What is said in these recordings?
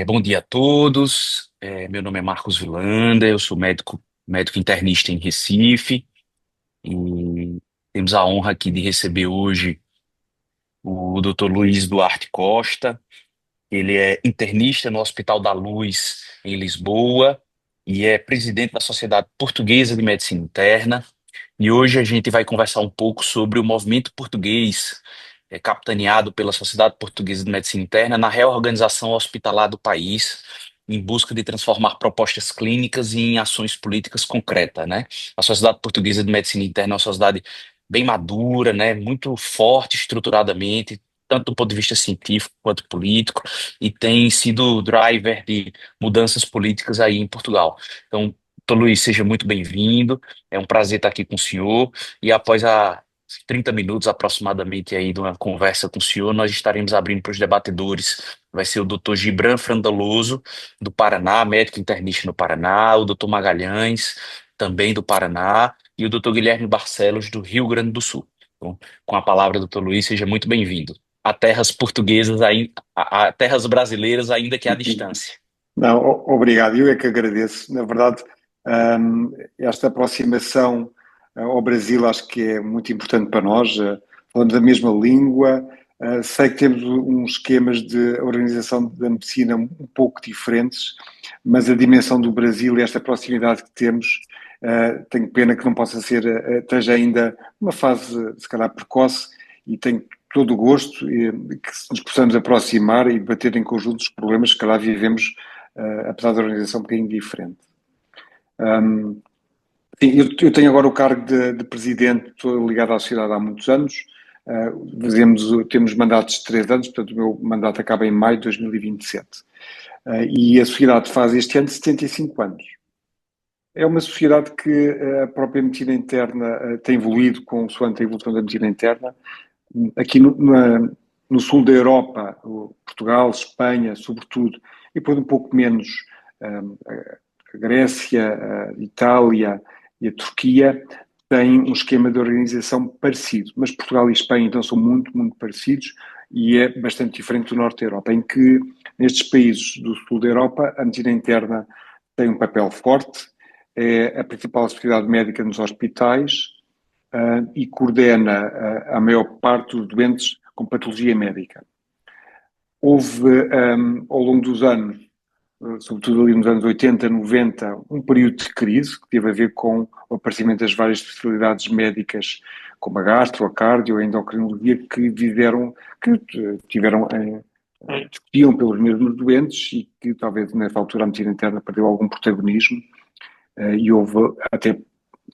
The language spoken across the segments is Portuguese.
Bom dia a todos. Meu nome é Marcos Vilanda, eu sou médico internista em Recife e temos a honra aqui de receber hoje o Dr. Luiz Duarte Costa. Ele é internista no Hospital da Luz em Lisboa e é presidente da Sociedade Portuguesa de Medicina Interna. E hoje a gente vai conversar um pouco sobre o movimento português, capitaneado pela Sociedade Portuguesa de Medicina Interna, na reorganização hospitalar do país, em busca de transformar propostas clínicas em ações políticas concretas, né? A Sociedade Portuguesa de Medicina Interna é uma sociedade bem madura, né? Muito forte estruturadamente, tanto do ponto de vista científico quanto político, e tem sido driver de mudanças políticas aí em Portugal. Então, doutor Luiz, seja muito bem-vindo. É um prazer estar aqui com o senhor. E após 30 minutos aproximadamente aí de uma conversa com o senhor, nós estaremos abrindo para os debatedores. Vai ser o doutor Gibran Frandaloso, do Paraná, médico internista no Paraná, o doutor Magalhães, também do Paraná, e o doutor Guilherme Barcelos, do Rio Grande do Sul. Então, com a palavra, doutor Luiz, seja muito bem-vindo. A terras portuguesas, a terras brasileiras, ainda que à distância. Não, obrigado. Eu é que agradeço. Na verdade, esta aproximação ao Brasil acho que é muito importante para nós. Falamos a mesma língua. Sei que temos uns esquemas de organização da medicina um pouco diferentes, mas a dimensão do Brasil e esta proximidade que temos, tenho pena que não possa ser, esteja ainda numa fase, se calhar, precoce, e tenho todo o gosto que nos possamos aproximar e debater em conjunto os problemas que, calhar, vivemos, apesar da organização um bocadinho diferente. Um, sim, eu tenho agora o cargo de presidente, estou ligado à sociedade há muitos anos. Temos mandatos de 3 anos, portanto, o meu mandato acaba em maio de 2027. E a sociedade faz este ano 75 anos. É uma sociedade que a própria medicina interna tem evoluído consoante a evolução da medicina interna. Aqui no sul da Europa, Portugal, Espanha, sobretudo, e depois um pouco menos a Grécia, a Itália e a Turquia, têm um esquema de organização parecido. Mas Portugal e Espanha, então, são muito, muito parecidos e é bastante diferente do norte da Europa, em que nestes países do sul da Europa a medicina interna tem um papel forte, é a principal especialidade médica nos hospitais, e coordena a maior parte dos doentes com patologia médica. Houve, ao longo dos anos, sobretudo ali nos anos 80, 90, um período de crise que teve a ver com o aparecimento das várias especialidades médicas, como a gastro, a cardio, a endocrinologia, que tiveram, discutiam pelos mesmos doentes e que talvez nessa altura a medicina interna perdeu algum protagonismo, e houve até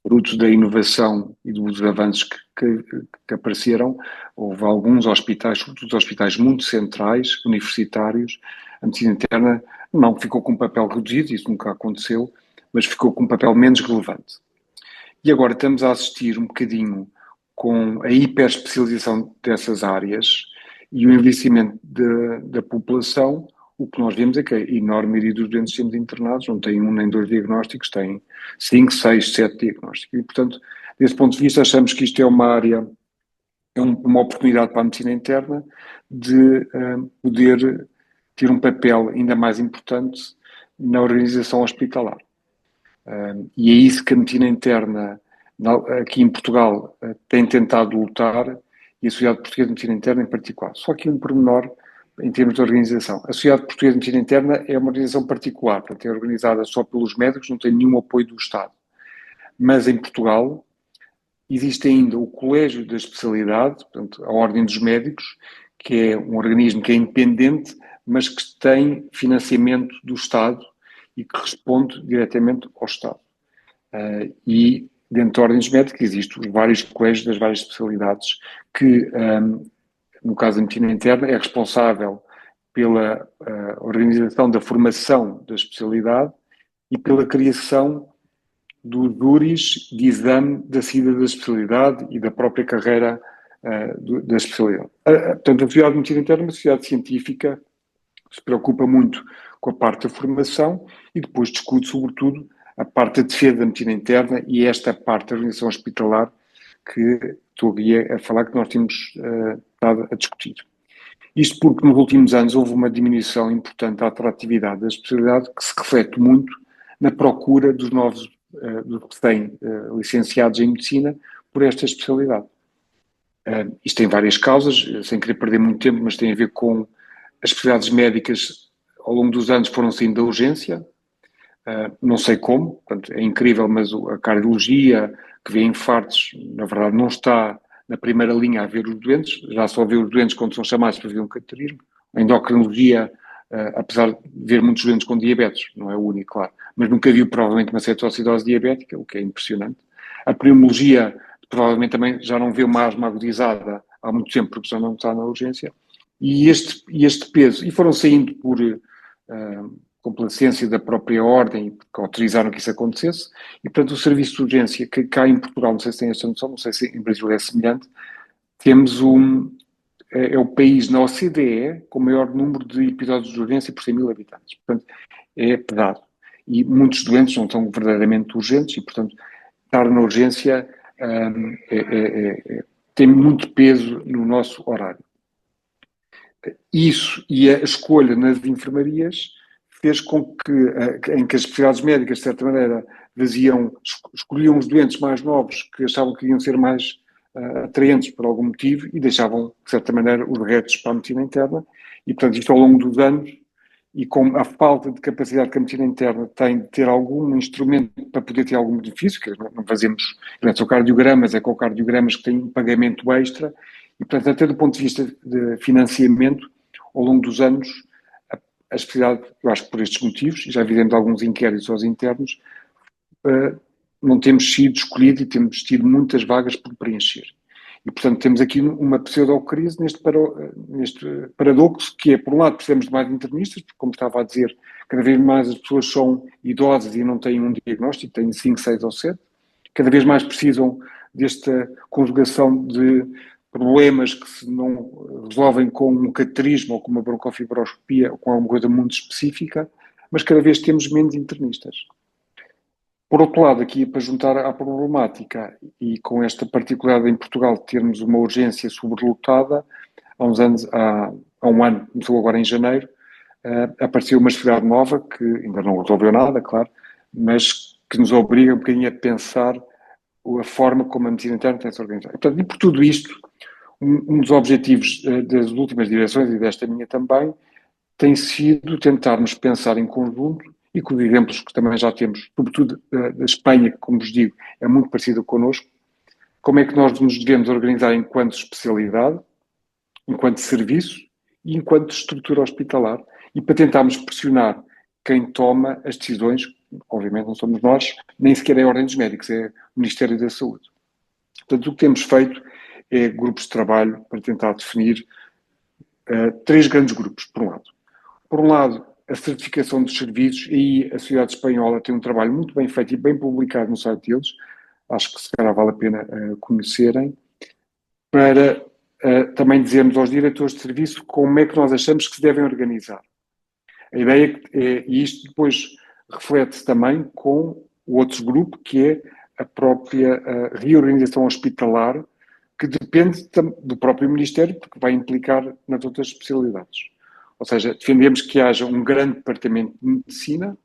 frutos da inovação e dos avanços que apareceram, houve alguns hospitais, sobretudo hospitais muito centrais, universitários, a medicina interna não ficou com um papel reduzido, isso nunca aconteceu, mas ficou com um papel menos relevante. E agora estamos a assistir um bocadinho com a hiperespecialização dessas áreas e o envelhecimento da população. O que nós vemos é que a enorme maioria dos doentes sendo internados não tem um nem dois diagnósticos, tem 5, 6, 7 diagnósticos. E, portanto, desse ponto de vista, achamos que isto é uma área, uma oportunidade para a medicina interna de poder ter um papel ainda mais importante na organização hospitalar. E é isso que a medicina interna, aqui em Portugal, tem tentado lutar, e a Sociedade Portuguesa de Medicina Interna em particular. Só que um pormenor em termos de organização. A Sociedade Portuguesa de Medicina Interna é uma organização particular, portanto é organizada só pelos médicos, não tem nenhum apoio do Estado. Mas em Portugal existe ainda o Colégio da Especialidade, portanto a Ordem dos Médicos, que é um organismo que é independente, mas que tem financiamento do Estado e que responde diretamente ao Estado. E dentro da ordem dos médicos existem os vários colégios das várias especialidades que, no caso da medicina interna, é responsável pela organização da formação da especialidade e pela criação do júris de exame da saída da especialidade e da própria carreira da especialidade. Portanto, a Sociedade de Medicina Interna é uma sociedade científica que se preocupa muito com a parte da formação e depois discute, sobretudo, a parte da defesa da medicina interna e esta parte da organização hospitalar que estou aqui a falar que nós temos estado a discutir. Isto porque nos últimos anos houve uma diminuição importante da atratividade da especialidade que se reflete muito na procura dos novos dos recém-licenciados em medicina por esta especialidade. Isto tem várias causas, sem querer perder muito tempo, mas tem a ver com as especialidades médicas ao longo dos anos foram saindo da urgência, não sei como, portanto, é incrível, mas a cardiologia, que vê infartos, na verdade não está na primeira linha a ver os doentes, já só vê os doentes quando são chamados para ver um cateterismo. A endocrinologia, apesar de ver muitos doentes com diabetes, não é o único, claro, mas nunca viu provavelmente uma cetoacidose diabética, o que é impressionante. A pneumologia, provavelmente também já não vê uma asma agudizada há muito tempo, porque já não está na urgência. E este peso, e foram saindo por complacência da própria ordem, porque autorizaram que isso acontecesse, e portanto o serviço de urgência, que cá em Portugal, não sei se tem esta noção, não sei se em Brasil é semelhante, temos é o país na OCDE com o maior número de episódios de urgência por 100 mil habitantes. Portanto, é pesado. E muitos doentes não são verdadeiramente urgentes e, portanto, estar na urgência tem muito peso no nosso horário. Isso e a escolha nas enfermarias fez com que, em que as especialidades médicas, de certa maneira, escolhiam os doentes mais novos que achavam que iam ser mais atraentes por algum motivo e deixavam, de certa maneira, os restos para a medicina interna. E, portanto, isto ao longo dos anos, e com a falta de capacidade que a medicina interna tem de ter algum instrumento para poder ter algum benefício, que não fazemos, não são cardiogramas, é com cardiogramas que têm um pagamento extra, e, portanto, até do ponto de vista de financiamento, ao longo dos anos, a especialidade, eu acho que por estes motivos, já fizemos alguns inquéritos aos internos, não temos sido escolhidos e temos tido muitas vagas por preencher. E, portanto, temos aqui uma pseudo-crise neste paradoxo, que é, por um lado, precisamos de mais internistas, porque, como estava a dizer, cada vez mais as pessoas são idosas e não têm um diagnóstico, têm 5, 6 ou 7. Cada vez mais precisam desta conjugação de problemas que se não resolvem com um cateterismo ou com uma broncofibroscopia ou com alguma coisa muito específica, mas cada vez temos menos internistas. Por outro lado, aqui para juntar à problemática e com esta particularidade em Portugal de termos uma urgência sobrelotada, há uns anos, há um ano, começou agora em janeiro, apareceu uma especialidade nova que ainda não resolveu nada, claro, mas que nos obriga um bocadinho a pensar a forma como a medicina interna tem-se organizado. Portanto, e por tudo isto, um dos objetivos das últimas direções e desta minha também tem sido tentarmos pensar em conjunto e com os exemplos que também já temos, sobretudo da Espanha, que, como vos digo, é muito parecida connosco, como é que nós nos devemos organizar enquanto especialidade, enquanto serviço e enquanto estrutura hospitalar, e para tentarmos pressionar quem toma as decisões, obviamente não somos nós, nem sequer é a Ordem dos Médicos, é o Ministério da Saúde. Portanto, o que temos feito é grupos de trabalho para tentar definir 3 grandes grupos, por um lado. Por um lado, a certificação dos serviços, e a Sociedade Espanhola tem um trabalho muito bem feito e bem publicado no site deles, acho que se calhar vale a pena conhecerem, para também dizermos aos diretores de serviço como é que nós achamos que se devem organizar. A ideia é, e isto depois reflete-se também com o outro grupo, que é a própria reorganização hospitalar, que depende do próprio Ministério, porque vai implicar nas outras especialidades. Ou seja, defendemos que haja um grande departamento de medicina,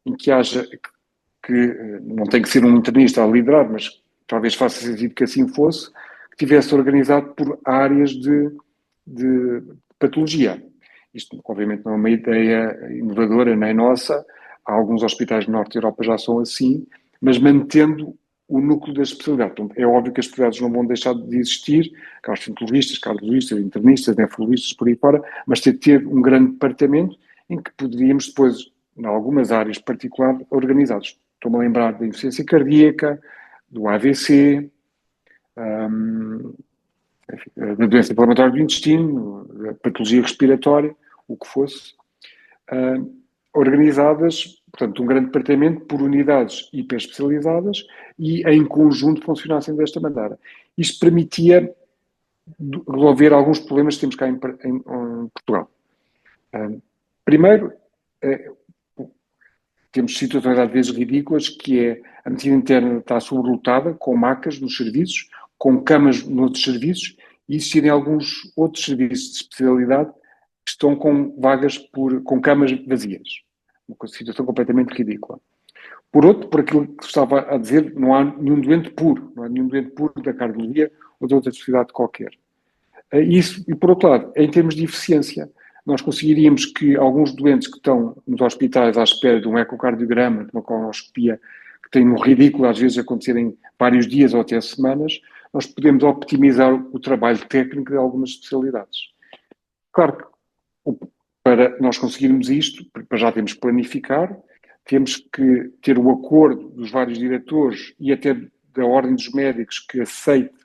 em que haja, que não tem que ser um internista a liderar, mas talvez faça sentido que assim fosse, que tivesse organizado por áreas de patologia. Isto, obviamente, não é uma ideia inovadora nem nossa. Há alguns hospitais do Norte da Europa já são assim, mas mantendo o núcleo da especialidade. Então, é óbvio que as especialidades não vão deixar de existir, gastroenterologistas, cardiologistas, internistas, nefrologistas, por aí fora, mas ter um grande departamento em que poderíamos depois, em algumas áreas particulares, organizados. Estou-me a lembrar da insuficiência cardíaca, do AVC, da doença inflamatória do intestino, da patologia respiratória, o que fosse, organizadas, portanto, um grande departamento por unidades hiperespecializadas e em conjunto funcionassem desta maneira. Isto permitia resolver alguns problemas que temos cá em Portugal. Primeiro, temos situações às vezes ridículas, que é a medicina interna está sobrelotada com macas nos serviços, com camas noutros serviços, e existirem alguns outros serviços de especialidade que estão com vagas com camas vazias. Uma situação completamente ridícula. Por outro, por aquilo que estava a dizer, não há nenhum doente puro, não há nenhum doente puro da cardiologia ou de outra especialidade qualquer. Isso, e por outro lado, em termos de eficiência, nós conseguiríamos que alguns doentes que estão nos hospitais à espera de um ecocardiograma, de uma colonoscopia, que tem um ridículo às vezes acontecer em vários dias ou até semanas, nós podemos optimizar o trabalho técnico de algumas especialidades. Claro que para nós conseguirmos isto, para já temos que planificar, temos que ter o acordo dos vários diretores e até da ordem dos médicos que aceite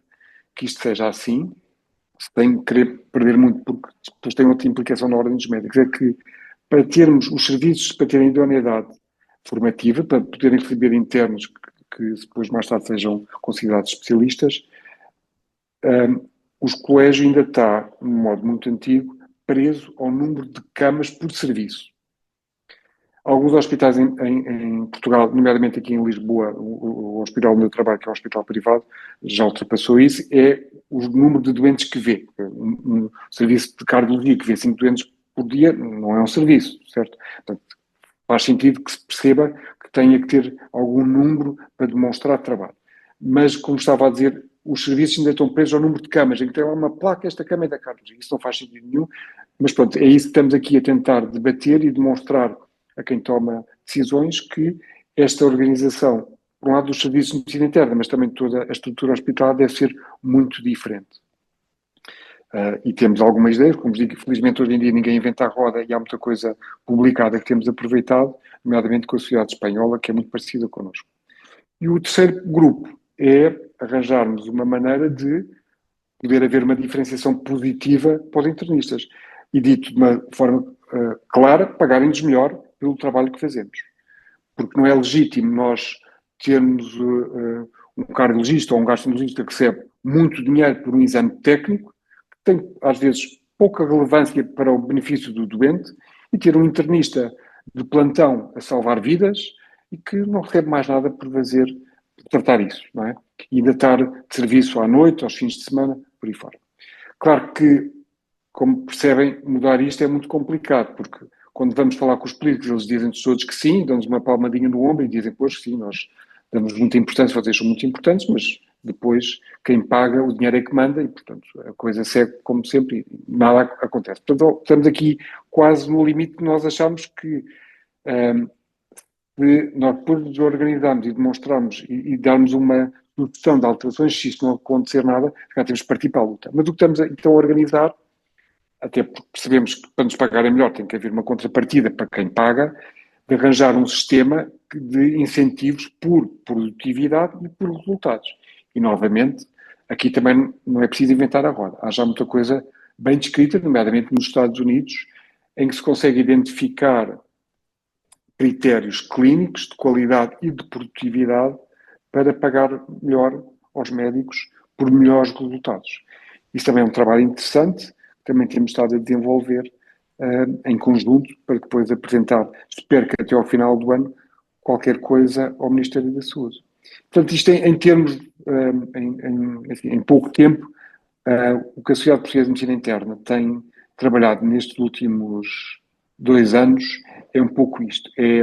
que isto seja assim, sem querer perder muito, porque depois tem outra implicação na ordem dos médicos, é que para termos os serviços, para terem idoneidade formativa, para poderem receber internos que depois mais tarde sejam considerados especialistas, os colégios ainda está, de um modo muito antigo, preso ao número de camas por serviço. Alguns hospitais em Portugal, nomeadamente aqui em Lisboa, o hospital onde eu trabalho, que é um hospital privado, já ultrapassou isso, é o número de doentes que vê. Um serviço de cardiologia que vê 5 doentes por dia não é um serviço, certo? Portanto, faz sentido que se perceba que tenha que ter algum número para demonstrar trabalho. Mas, como estava a dizer, os serviços ainda estão presos ao número de camas, em que tem lá uma placa, esta cama é da cardiologia. Isso não faz sentido nenhum. Mas pronto, é isso que estamos aqui a tentar debater e demonstrar a quem toma decisões que esta organização, por um lado dos serviços de medicina interna, mas também toda a estrutura hospitalar deve ser muito diferente. E temos algumas ideias, como digo, felizmente hoje em dia ninguém inventa a roda e há muita coisa publicada que temos aproveitado, nomeadamente com a sociedade espanhola, que é muito parecida connosco. E o terceiro grupo é arranjarmos uma maneira de poder haver uma diferenciação positiva para os internistas. E dito de uma forma clara, pagarem-nos melhor pelo trabalho que fazemos. Porque não é legítimo nós termos um cardiologista ou um gastroenterologista que recebe muito dinheiro por um exame técnico, que tem, às vezes, pouca relevância para o benefício do doente, e ter um internista de plantão a salvar vidas e que não recebe mais nada por tratar isso, não é? E ainda estar de serviço à noite, aos fins de semana, por aí fora. Claro que, como percebem, mudar isto é muito complicado, porque quando vamos falar com os políticos, eles dizem-nos todos que sim, dão-nos uma palmadinha no ombro e dizem, pois sim, nós damos muita importância, vocês são muito importantes, mas depois quem paga, o dinheiro é que manda e, portanto, a coisa segue como sempre e nada acontece. Portanto, estamos aqui quase no limite que nós achamos que se nós depois nos organizarmos e demonstrarmos e darmos uma solução de alterações, se isto não acontecer nada, já temos que partir para a luta. Mas o que estamos então a organizar, até porque percebemos que para nos pagarem melhor tem que haver uma contrapartida para quem paga, de arranjar um sistema de incentivos por produtividade e por resultados. E, novamente, aqui também não é preciso inventar a roda. Há já muita coisa bem descrita, nomeadamente nos Estados Unidos, em que se consegue identificar critérios clínicos de qualidade e de produtividade para pagar melhor aos médicos por melhores resultados. Isso também é um trabalho interessante, também temos estado a desenvolver em conjunto para depois apresentar, espero que até ao final do ano, qualquer coisa ao Ministério da Saúde. Portanto, isto em termos, em pouco tempo, o que a Sociedade Portuguesa de Medicina Interna tem trabalhado nestes últimos 2 anos é um pouco isto, é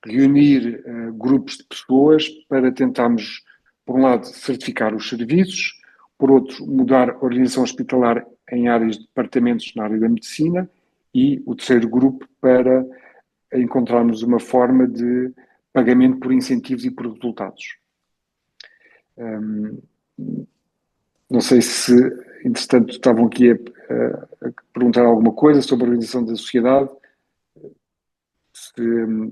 reunir grupos de pessoas para tentarmos, por um lado, certificar os serviços, por outro, mudar a organização hospitalar em áreas de departamentos na área da medicina e o terceiro grupo para encontrarmos uma forma de pagamento por incentivos e por resultados. Não sei se, entretanto, estavam aqui a perguntar alguma coisa sobre a organização da sociedade. Se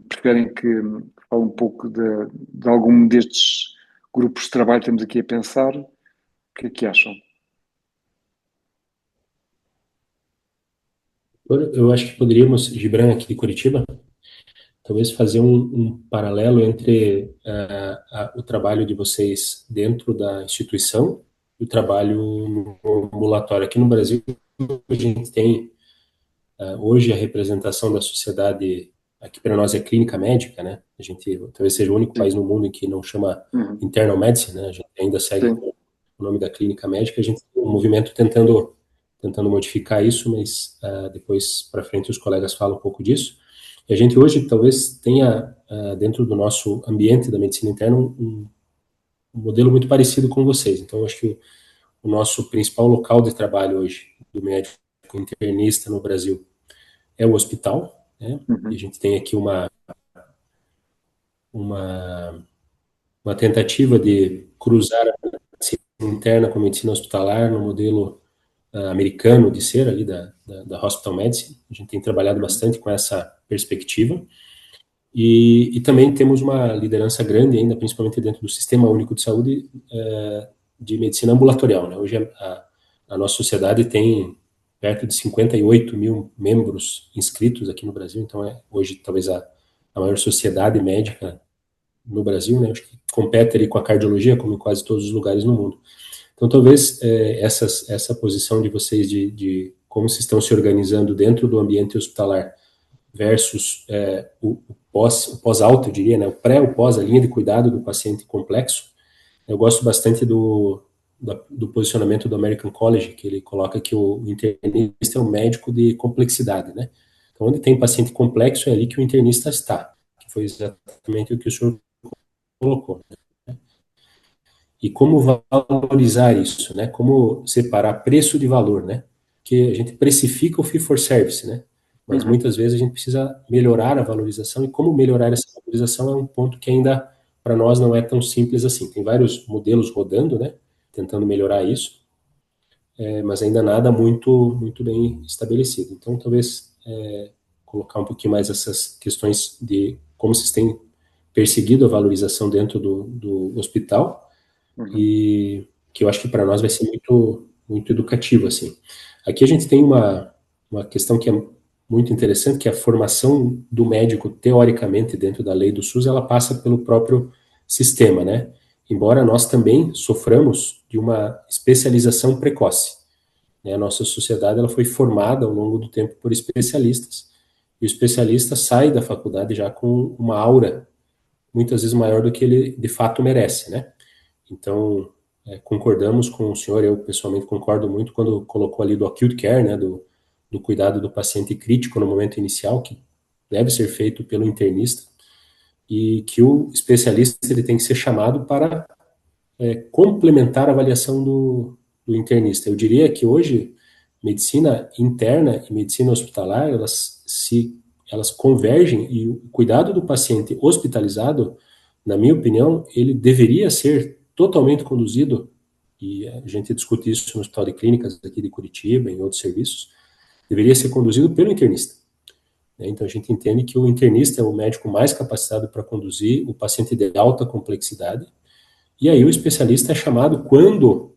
preferem que fale um pouco de algum destes grupos de trabalho que estamos aqui a pensar, o que é que acham? Eu acho que poderíamos, Gibran, aqui de Curitiba, talvez fazer um paralelo entre o trabalho de vocês dentro da instituição e o trabalho no ambulatório. Aqui no Brasil, a gente tem hoje a representação da sociedade, aqui para nós é clínica médica, né? A gente talvez seja o único país no mundo em que não chama internal medicine, né? A gente ainda segue o nome da clínica médica. A gente tem um movimento tentando modificar isso, mas depois para frente os colegas falam um pouco disso. E a gente hoje talvez tenha, dentro do nosso ambiente da medicina interna, um modelo muito parecido com vocês. Então, eu acho que o nosso principal local de trabalho hoje do médico internista no Brasil é o hospital, né? E a gente tem aqui uma tentativa de cruzar a medicina interna com a medicina hospitalar no modelo americano de ser ali da Hospital Medicine. A gente tem trabalhado bastante com essa perspectiva. E também temos uma liderança grande ainda, principalmente dentro do Sistema Único de Saúde, de medicina ambulatorial, né? Hoje a nossa sociedade tem perto de 58 mil membros inscritos aqui no Brasil, então hoje talvez a maior sociedade médica no Brasil, né? Acho que compete ali com a cardiologia, como em quase todos os lugares no mundo. Então talvez essa posição de vocês de como se estão se organizando dentro do ambiente hospitalar versus o pós-alta, eu diria, né? O pré, o pós, a linha de cuidado do paciente complexo. Eu gosto bastante do posicionamento do American College, que ele coloca que o internista é um médico de complexidade, né? Então, onde tem paciente complexo, é ali que o internista está, que foi exatamente o que o senhor colocou. E como valorizar isso, né? Como separar preço de valor, né? Que a gente precifica o fee for service, né? Mas muitas vezes a gente precisa melhorar a valorização, e como melhorar essa valorização é um ponto que ainda para nós não é tão simples assim. Tem vários modelos rodando, né? Tentando melhorar isso, mas ainda nada muito bem estabelecido. Então, talvez colocar um pouquinho mais essas questões de como vocês têm perseguido a valorização dentro do hospital, e que eu acho que para nós vai ser muito educativo, assim. Aqui a gente tem uma questão que é muito interessante, que é a formação do médico, teoricamente, dentro da lei do SUS, ela passa pelo próprio sistema, né? Embora nós também soframos de uma especialização precoce, né? A nossa sociedade ela foi formada ao longo do tempo por especialistas, e o especialista sai da faculdade já com uma aura muitas vezes maior do que ele de fato merece, né? Então, concordamos com o senhor, eu pessoalmente concordo muito quando colocou ali do acute care, né, do cuidado do paciente crítico no momento inicial, que deve ser feito pelo internista, e que o especialista ele tem que ser chamado para complementar a avaliação do internista. Eu diria que hoje, medicina interna e medicina hospitalar, elas convergem, e o cuidado do paciente hospitalizado, na minha opinião, ele deveria ser totalmente conduzido, e a gente discute isso no Hospital de Clínicas aqui de Curitiba, em outros serviços, deveria ser conduzido pelo internista. Então, a gente entende que o internista é o médico mais capacitado para conduzir o paciente de alta complexidade, e aí o especialista é chamado quando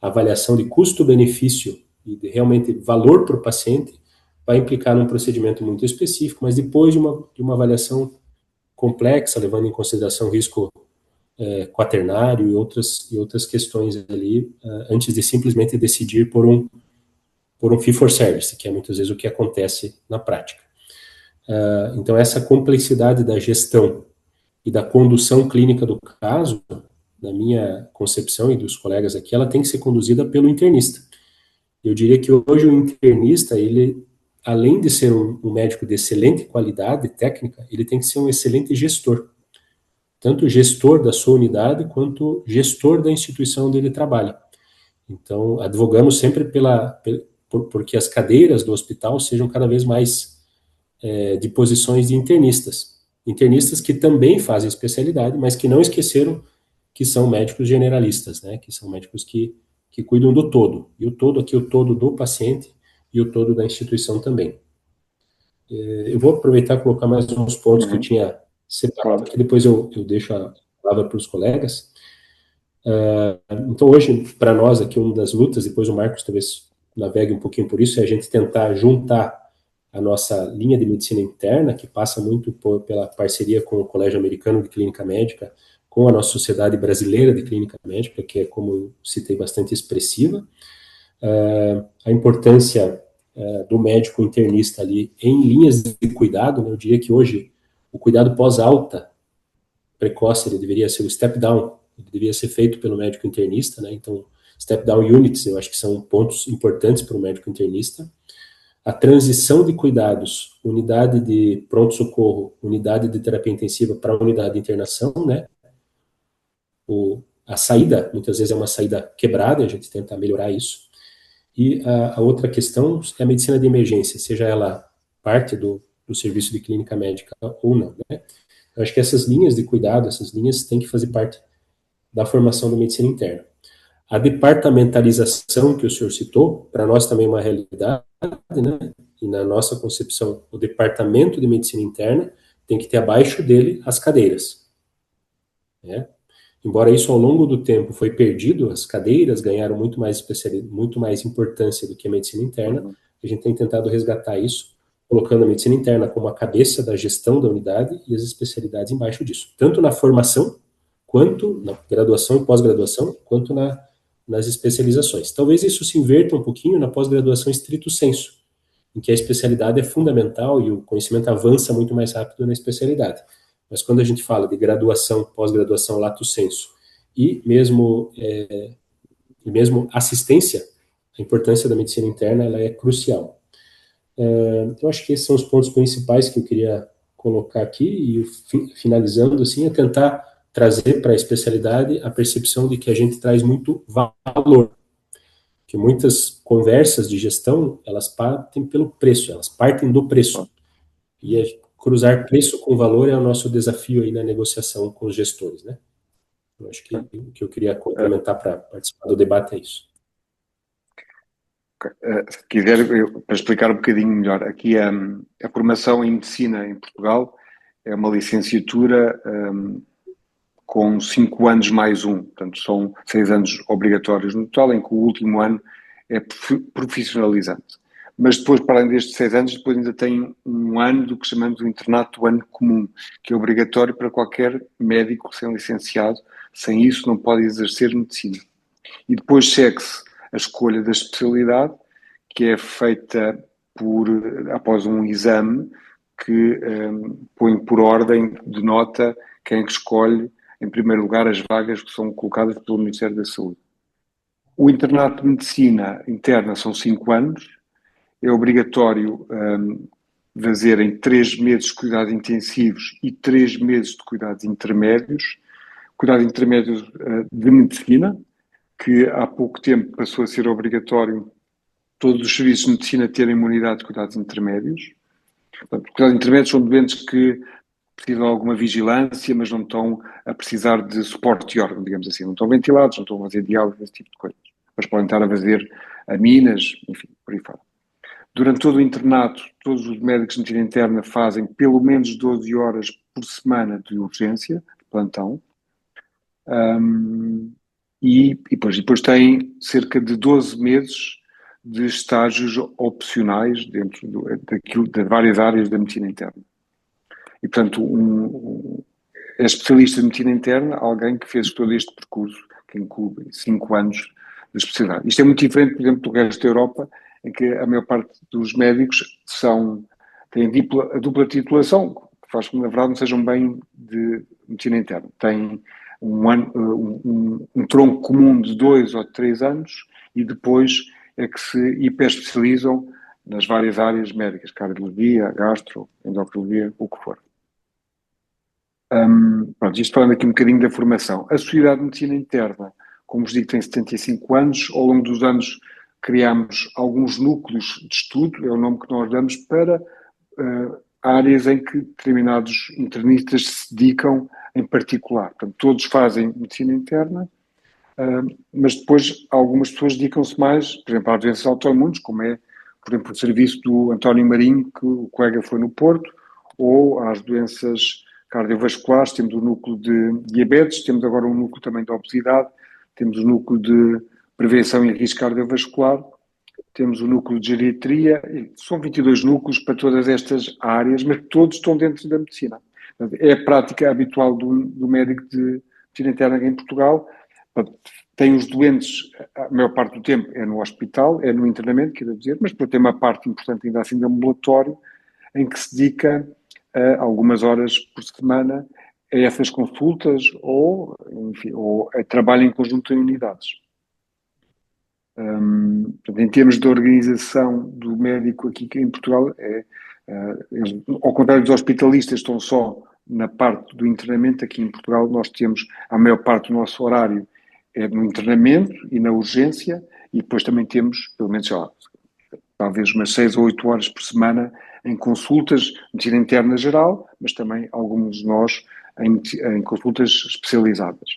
a avaliação de custo-benefício e de realmente valor para o paciente vai implicar num procedimento muito específico, mas depois de uma avaliação complexa, levando em consideração risco quaternário e outras questões ali, antes de simplesmente decidir por um fee for service, que é muitas vezes o que acontece na prática. Então, essa complexidade da gestão e da condução clínica do caso, na minha concepção e dos colegas aqui, ela tem que ser conduzida pelo internista. Eu diria que hoje o internista, ele, além de ser um médico de excelente qualidade técnica, ele tem que ser um excelente gestor. Tanto gestor da sua unidade, quanto gestor da instituição onde ele trabalha. Então, advogamos sempre porque as cadeiras do hospital sejam cada vez mais de posições de internistas. Internistas que também fazem especialidade, mas que não esqueceram que são médicos generalistas, né? Que são médicos que cuidam do todo. E o todo aqui, o todo do paciente e o todo da instituição também. Eu vou aproveitar e colocar mais uns pontos que eu tinha separado, que depois eu deixo a palavra para os colegas. Então, hoje, para nós aqui, uma das lutas, depois o Marcos talvez navegue um pouquinho por isso, é a gente tentar juntar a nossa linha de medicina interna, que passa muito pela parceria com o Colégio Americano de Clínica Médica, com a nossa Sociedade Brasileira de Clínica Médica, que é, como eu citei, bastante expressiva. A importância do médico internista ali em linhas de cuidado, né? Eu diria que hoje o cuidado pós-alta precoce, ele deveria ser o step down, ele devia ser feito pelo médico internista, né? Então, step-down units, eu acho que são pontos importantes para o médico internista. A transição de cuidados, unidade de pronto-socorro, unidade de terapia intensiva para a unidade de internação, né? A saída, muitas vezes é uma saída quebrada, a gente tenta melhorar isso. E a outra questão é a medicina de emergência, seja ela parte do serviço de clínica médica ou não, né? Eu acho que essas linhas de cuidado, essas linhas têm que fazer parte da formação da medicina interna. A departamentalização que o senhor citou, para nós também é uma realidade, né? E na nossa concepção, o departamento de medicina interna tem que ter abaixo dele as cadeiras, né? Embora isso ao longo do tempo foi perdido, as cadeiras ganharam muito mais importância do que a medicina interna. A gente tem tentado resgatar isso, colocando a medicina interna como a cabeça da gestão da unidade e as especialidades embaixo disso, tanto na formação, quanto na graduação e pós-graduação, quanto nas especializações. Talvez isso se inverta um pouquinho na pós-graduação estrito sensu, em que a especialidade é fundamental e o conhecimento avança muito mais rápido na especialidade. Mas quando a gente fala de graduação, pós-graduação, lato sensu, e mesmo assistência, a importância da medicina interna ela é crucial. Eu acho que esses são os pontos principais que eu queria colocar aqui, e finalizando, assim, é tentar trazer para a especialidade a percepção de que a gente traz muito valor, que muitas conversas de gestão, elas partem pelo preço, elas partem do preço. E cruzar preço com valor é o nosso desafio aí na negociação com os gestores, né? Eu acho que o que eu queria complementar para participar do debate é isso. Se quiser, para explicar um bocadinho melhor, aqui a formação em medicina em Portugal é uma licenciatura com 5 anos mais um, portanto são 6 anos obrigatórios no total, em que o último ano é profissionalizante. Mas depois, para além destes 6 anos, depois ainda tem um ano do que chamamos de internato, o ano comum, que é obrigatório para qualquer médico recém-licenciado. Sem isso não pode exercer medicina. E depois segue-se a escolha da especialidade, que é feita após um exame que põe por ordem de nota quem é que escolhe, em primeiro lugar, as vagas que são colocadas pelo Ministério da Saúde. O internato de medicina interna são 5 anos, é obrigatório fazer em 3 meses de cuidados intensivos e 3 meses de cuidados intermédios. Cuidados intermédios de medicina, que há pouco tempo passou a ser obrigatório todos os serviços de medicina terem uma unidade de cuidados intermédios. Portanto, cuidados intermédios são doentes que precisam de alguma vigilância, mas não estão a precisar de suporte de órgão, digamos assim. Não estão ventilados, não estão a fazer diálise, esse tipo de coisas. Mas podem estar a fazer aminas, enfim, por aí fora. Durante todo o internato, todos os médicos de medicina interna fazem pelo menos 12 horas por semana de urgência, de plantão. E depois têm cerca de 12 meses de estágios opcionais dentro de várias áreas da medicina interna. E, portanto, é especialista de medicina interna, alguém que fez todo este percurso, que inclui 5 anos de especialidade. Isto é muito diferente, por exemplo, do resto da Europa, em que a maior parte dos médicos têm a dupla titulação, que faz com que, na verdade, não sejam bem de medicina interna. Têm um tronco comum de 2 ou 3 anos e depois é que se hiperespecializam nas várias áreas médicas, cardiologia, gastro, endocrinologia, o que for. Pronto, isto falando aqui um bocadinho da formação. A Sociedade de Medicina Interna, como vos digo, tem 75 anos. Ao longo dos anos criámos alguns núcleos de estudo, é o nome que nós damos, para áreas em que determinados internistas se dedicam em particular. Portanto, todos fazem medicina interna, mas depois algumas pessoas dedicam-se mais, por exemplo, às doenças autoimunes, como é, por exemplo, o serviço do António Marinho, que o colega foi no Porto, ou às doenças cardiovasculares, temos o núcleo de diabetes, temos agora um núcleo também de obesidade, temos o núcleo de prevenção e risco cardiovascular, temos o núcleo de geriatria, são 22 núcleos para todas estas áreas, mas todos estão dentro da medicina. É a prática habitual do médico de medicina interna em Portugal. Tem os doentes, a maior parte do tempo é no hospital, é no internamento, quero dizer, mas depois tem uma parte importante ainda assim de ambulatório, em que se dedica algumas horas por semana a essas consultas ou, enfim, ou a trabalho em conjunto em unidades. Portanto, em termos de organização do médico aqui em Portugal, ao contrário dos hospitalistas, estão só na parte do internamento. Aqui em Portugal nós temos a maior parte do nosso horário é no internamento e na urgência, e depois também temos, pelo menos, sei lá, talvez umas 6 ou 8 horas por semana em consultas, medicina interna geral, mas também alguns de nós em consultas especializadas.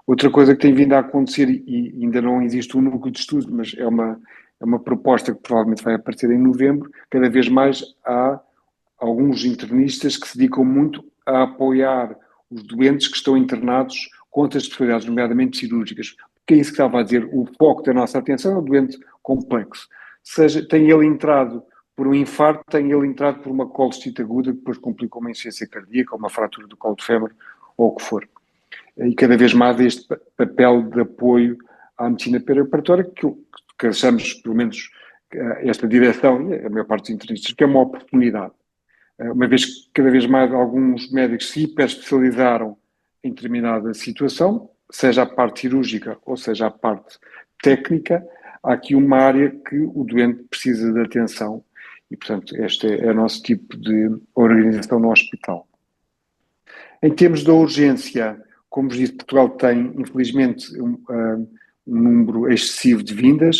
Outra coisa que tem vindo a acontecer, e ainda não existe um núcleo de estudo, mas é uma proposta que provavelmente vai aparecer em novembro, cada vez mais há alguns internistas que se dedicam muito a apoiar os doentes que estão internados com outras especialidades, nomeadamente cirúrgicas. Porque é isso que estava a dizer, o foco da nossa atenção é o doente complexo. Seja, tem ele entrado por um infarto, tem ele entrado por uma colestite aguda que depois complica uma insuficiência cardíaca, uma fratura do colo de fémur, ou o que for. E cada vez mais este papel de apoio à medicina perioperatória, que achamos, pelo menos, esta direção, e a maior parte dos internistas, que é uma oportunidade. Uma vez que cada vez mais alguns médicos se hiperespecializaram em determinada situação, seja a parte cirúrgica ou seja a parte técnica, há aqui uma área que o doente precisa de atenção e, portanto, este é o nosso tipo de organização no hospital. Em termos da urgência, como vos disse, Portugal tem, infelizmente, um número excessivo de vindas.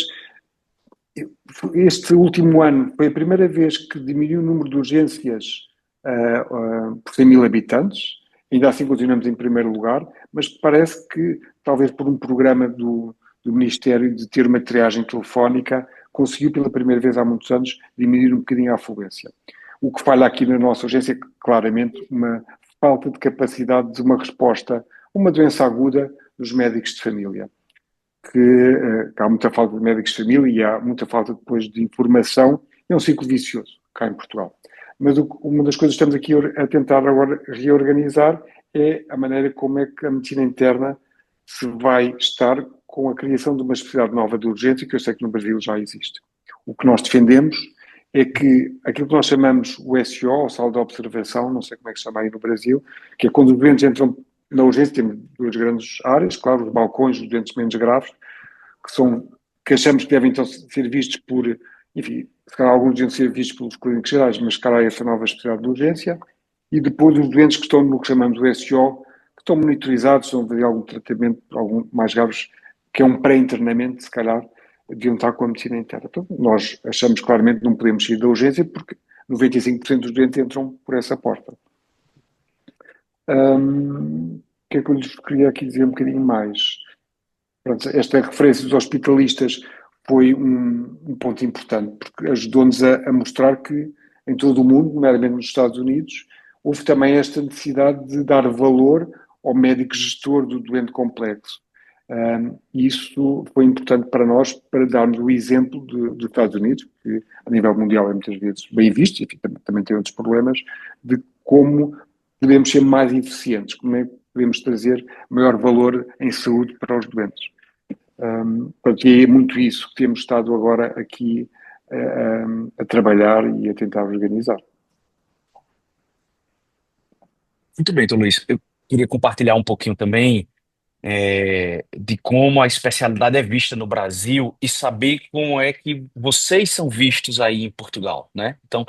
Este último ano foi a primeira vez que diminuiu o número de urgências por 100 mil habitantes. Ainda assim continuamos em primeiro lugar, mas parece que, talvez por um programa do Ministério de ter uma triagem telefónica, conseguiu pela primeira vez há muitos anos diminuir um bocadinho a afluência. O que falha aqui na nossa urgência é claramente uma falta de capacidade de uma resposta a uma doença aguda dos médicos de família. Que há muita falta de médicos de família e há muita falta depois de informação. É um ciclo vicioso cá em Portugal. Mas uma das coisas que estamos aqui a tentar agora reorganizar é a maneira como é que a medicina interna se vai estar com a criação de uma especialidade nova de urgência, que eu sei que no Brasil já existe. O que nós defendemos é que aquilo que nós chamamos o SO, ou Sala de Observação, não sei como é que se chama aí no Brasil, que é quando os doentes entram na urgência, temos duas grandes áreas, claro, os balcões, os doentes menos graves, que achamos que devem então ser vistos por, enfim, se calhar alguns deviam ser vistos pelos clínicos gerais, mas se calhar essa nova especialidade de urgência, e depois os doentes que estão no que chamamos o SO, que estão monitorizados, estão a fazer algum tratamento, algum mais graves, que é um pré-internamento, se calhar, deviam estar com a medicina interna. Então, nós achamos claramente que não podemos sair da urgência porque 95% dos doentes entram por essa porta. O que é que eu lhes queria aqui dizer um bocadinho mais? Pronto, esta referência dos hospitalistas foi um ponto importante, porque ajudou-nos a mostrar que em todo o mundo, nomeadamente nos Estados Unidos, houve também esta necessidade de dar valor ao médico gestor do doente complexo. E isso foi importante para nós, para darmos o exemplo dos Estados Unidos, que a nível mundial é muitas vezes bem visto, e enfim, também tem outros problemas, de como podemos ser mais eficientes, como é que podemos trazer maior valor em saúde para os doentes. E é muito isso que temos estado agora aqui a trabalhar e a tentar organizar. Muito bem, então, Luiz. Eu queria compartilhar um pouquinho também de como a especialidade é vista no Brasil e saber como é que vocês são vistos aí em Portugal, né? Então,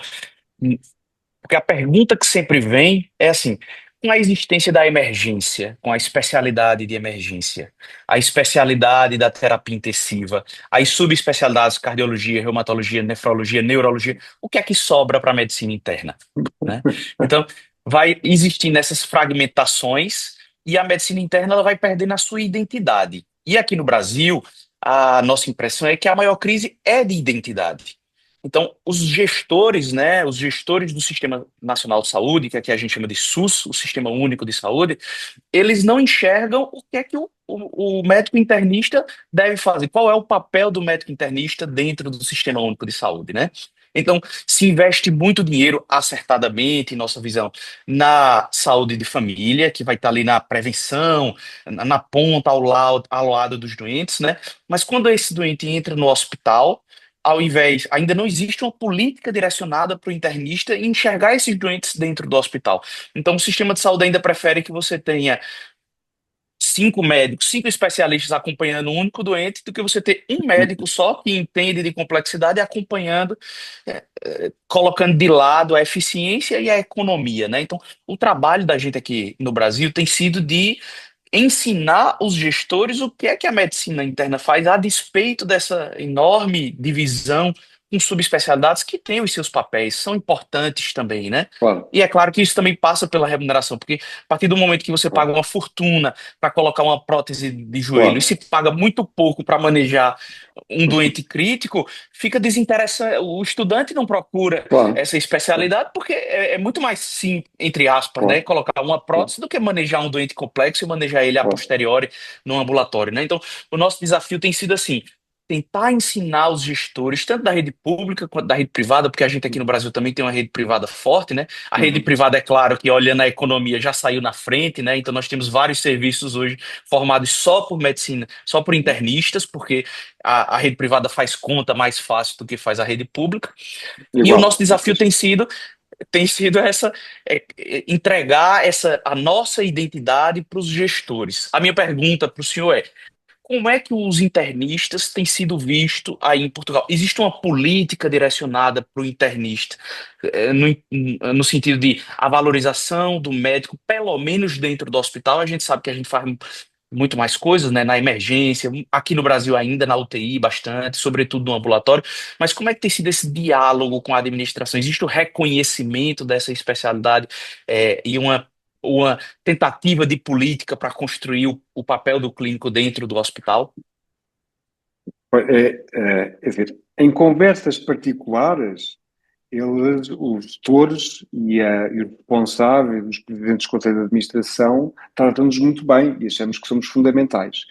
porque a pergunta que sempre vem é assim: com a existência da emergência, com a especialidade de emergência, a especialidade da terapia intensiva, as subespecialidades cardiologia, reumatologia, nefrologia, neurologia, o que é que sobra para a medicina interna, né? Então, vai existindo essas fragmentações e a medicina interna ela vai perdendo a sua identidade. E aqui no Brasil, a nossa impressão é que a maior crise é de identidade. Então, os gestores, né, os gestores do Sistema Nacional de Saúde, que aqui a gente chama de SUS, o Sistema Único de Saúde, eles não enxergam o que é que o médico internista deve fazer, qual é o papel do médico internista dentro do Sistema Único de Saúde, né? Então, se investe muito dinheiro acertadamente, em nossa visão, na saúde de família, que vai estar ali na prevenção, na ponta, ao lado dos doentes, né? Mas quando esse doente entra no hospital, ao invés, ainda não existe uma política direcionada para o internista enxergar esses doentes dentro do hospital. Então, o sistema de saúde ainda prefere que você tenha 5 médicos, 5 especialistas acompanhando um único doente, do que você ter um médico só que entende de complexidade acompanhando, colocando de lado a eficiência e a economia, né? Então, o trabalho da gente aqui no Brasil tem sido de ensinar os gestores o que é que a medicina interna faz, a despeito dessa enorme divisão com subespecialidades que têm os seus papéis, são importantes também, né? Claro, E é claro que isso também passa pela remuneração, porque a partir do momento que você paga claro, uma fortuna para colocar uma prótese de joelho e claro, se paga muito pouco para manejar um doente crítico, fica desinteressante. O estudante não procura claro, essa especialidade porque é muito mais sim, entre aspas, né, claro, colocar uma claro, prótese do que manejar um doente complexo e manejar ele a claro. posteriori no ambulatório, né? Então, o nosso desafio tem sido assim. Tentar ensinar os gestores, tanto da rede pública quanto da rede privada, porque a gente aqui no Brasil também tem uma rede privada forte, né? A rede Uhum. privada, é claro, que olhando a economia já saiu na frente, né? Então nós temos vários serviços hoje formados só por medicina, só por internistas, porque a rede privada faz conta mais fácil do que faz a rede pública. E o nosso Igual. desafio tem sido entregar a nossa identidade para os gestores. A minha pergunta para o senhor é: como é que os internistas têm sido vistos aí em Portugal? Existe uma política direcionada para o internista, no sentido de a valorização do médico, pelo menos dentro do hospital? A gente sabe que a gente faz muito mais coisas, né, na emergência, aqui no Brasil ainda na UTI bastante, sobretudo no ambulatório, mas como é que tem sido esse diálogo com a administração? Existe o reconhecimento dessa especialidade, e uma tentativa de política para construir o papel do clínico dentro do hospital? Quer dizer, em conversas particulares, os gestores e os responsáveis, os presidentes do Conselho de Administração, tratam-nos muito bem e achamos que somos fundamentais.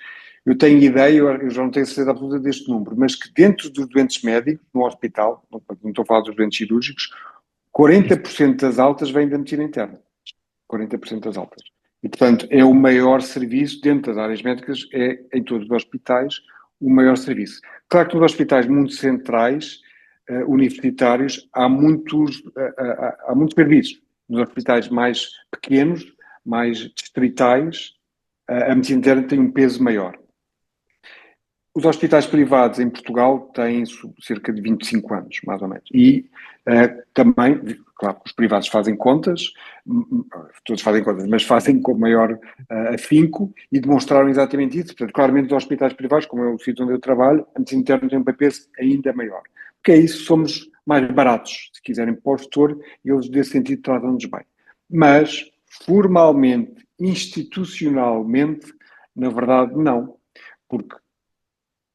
Eu tenho ideia, eu já não tenho certeza absoluta deste número, mas que dentro dos doentes médicos, no hospital, não estou a falar dos doentes cirúrgicos, 40% das altas vêm da medicina interna. 40% das altas. E, portanto, é o maior serviço dentro das áreas médicas, é em todos os hospitais o maior serviço. Claro que nos hospitais muito centrais, universitários, há muitos serviços. Nos hospitais mais pequenos, mais distritais, a medicina interna tem um peso maior. Os hospitais privados em Portugal têm cerca de 25 anos, mais ou menos. E também, claro, os privados fazem contas, todos fazem contas, mas fazem com maior afinco e demonstraram exatamente isso. Portanto, claramente, os hospitais privados, como é o sítio onde eu trabalho, a medicina interna tem um peso ainda maior. Porque é isso, somos mais baratos, se quiserem, para o gestor, e eles, nesse sentido, tratam-nos bem. Mas, formalmente, institucionalmente, na verdade, não. Porque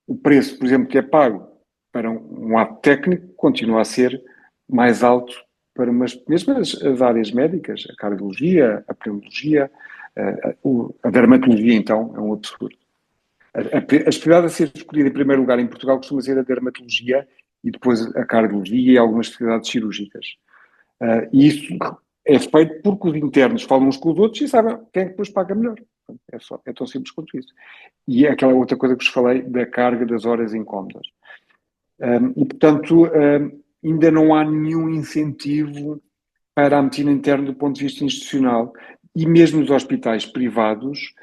o preço, por exemplo, que é pago para um ato técnico continua a ser mais alto para mesmo as áreas médicas, a cardiologia, a pneumologia, a dermatologia, então, é um absurdo. A especialidade a ser escolhida em primeiro lugar em Portugal costuma ser a dermatologia e depois a cardiologia e algumas especialidades cirúrgicas. E isso é feito porque os internos falam uns com os outros e sabem quem é que depois paga melhor. É tão simples quanto isso. E é aquela outra coisa que vos falei da carga das horas incómodas. E, portanto, ainda não há nenhum incentivo para a medicina interna do ponto de vista institucional. E mesmo nos hospitais privados,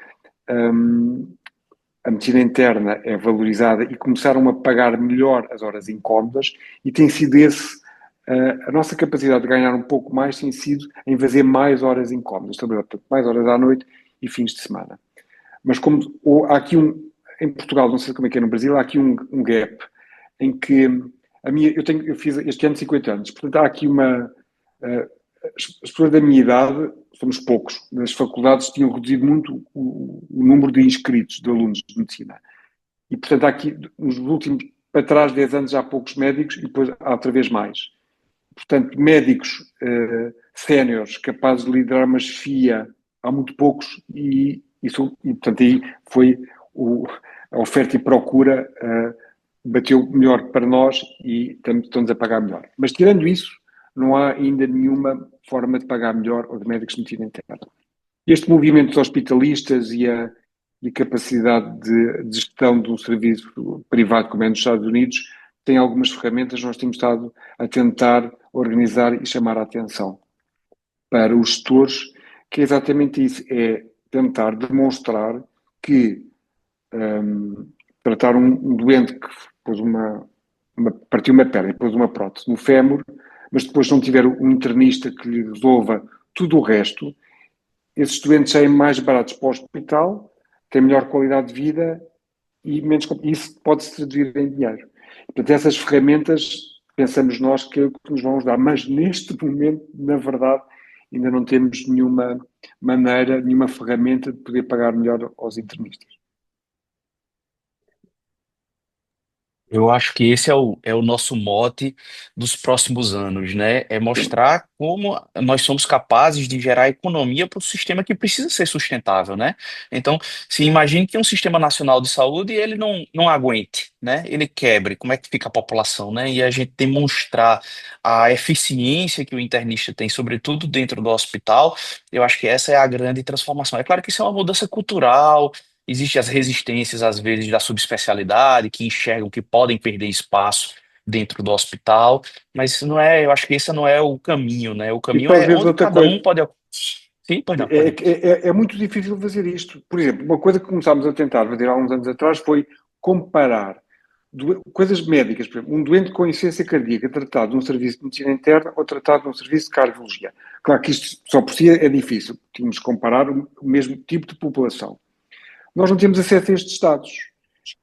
a medicina interna é valorizada e começaram a pagar melhor as horas incómodas e tem sido a nossa capacidade de ganhar um pouco mais tem sido em fazer mais horas incómodas, mais horas à noite e fins de semana. Mas como há aqui em Portugal, não sei como é que é no Brasil, há aqui um gap em que eu fiz este ano 50 anos, portanto há aqui as pessoas da minha idade, somos poucos, nas faculdades tinham reduzido muito o número de inscritos, de alunos de medicina. E portanto há aqui, nos últimos, para trás de 10 anos há poucos médicos e depois há outra vez mais. Portanto, médicos séniores capazes de liderar uma chefia há muito poucos e portanto aí foi a oferta e procura bateu melhor para nós e estamos a pagar melhor. Mas tirando isso, não há ainda nenhuma forma de pagar melhor ou de médicos de medicina interna. Este movimento dos hospitalistas e a capacidade de gestão de um serviço privado como é nos Estados Unidos tem algumas ferramentas, nós temos estado a tentar organizar e chamar a atenção para os gestores, que é exatamente isso, é tentar demonstrar que tratar um doente que pôs partiu uma perna e pôs uma prótese no fémur, mas depois não tiver um internista que lhe resolva tudo o resto, esses doentes saem mais baratos para o hospital, têm melhor qualidade de vida e menos, isso pode-se traduzir em dinheiro. Portanto, essas ferramentas, pensamos nós que é o que nos vão ajudar, mas neste momento, na verdade, ainda não temos nenhuma maneira, nenhuma ferramenta de poder pagar melhor aos internistas. Eu acho que esse é o nosso mote dos próximos anos, né? É mostrar como nós somos capazes de gerar economia para o sistema que precisa ser sustentável, né? Então, se imagine que um sistema nacional de saúde ele não aguente, né? Ele quebre, como é que fica a população, né? E a gente demonstrar a eficiência que o internista tem, sobretudo dentro do hospital, eu acho que essa é a grande transformação. É claro que isso é uma mudança cultural. Existem as resistências, às vezes, da subespecialidade, que enxergam que podem perder espaço dentro do hospital, mas isso não é, eu acho que esse não é o caminho, né? O E caminho depois, às é vezes, onde outra cada um coisa, pode. Sim, pois não, pois não. é muito difícil fazer isto. Por exemplo, uma coisa que começámos a tentar fazer há uns anos atrás foi comparar coisas médicas. Por exemplo, um doente com insuficiência cardíaca tratado num serviço de medicina interna ou tratado num serviço de cardiologia. Claro que isto só por si é difícil. Tínhamos que comparar o mesmo tipo de população. Nós não temos acesso a estes dados.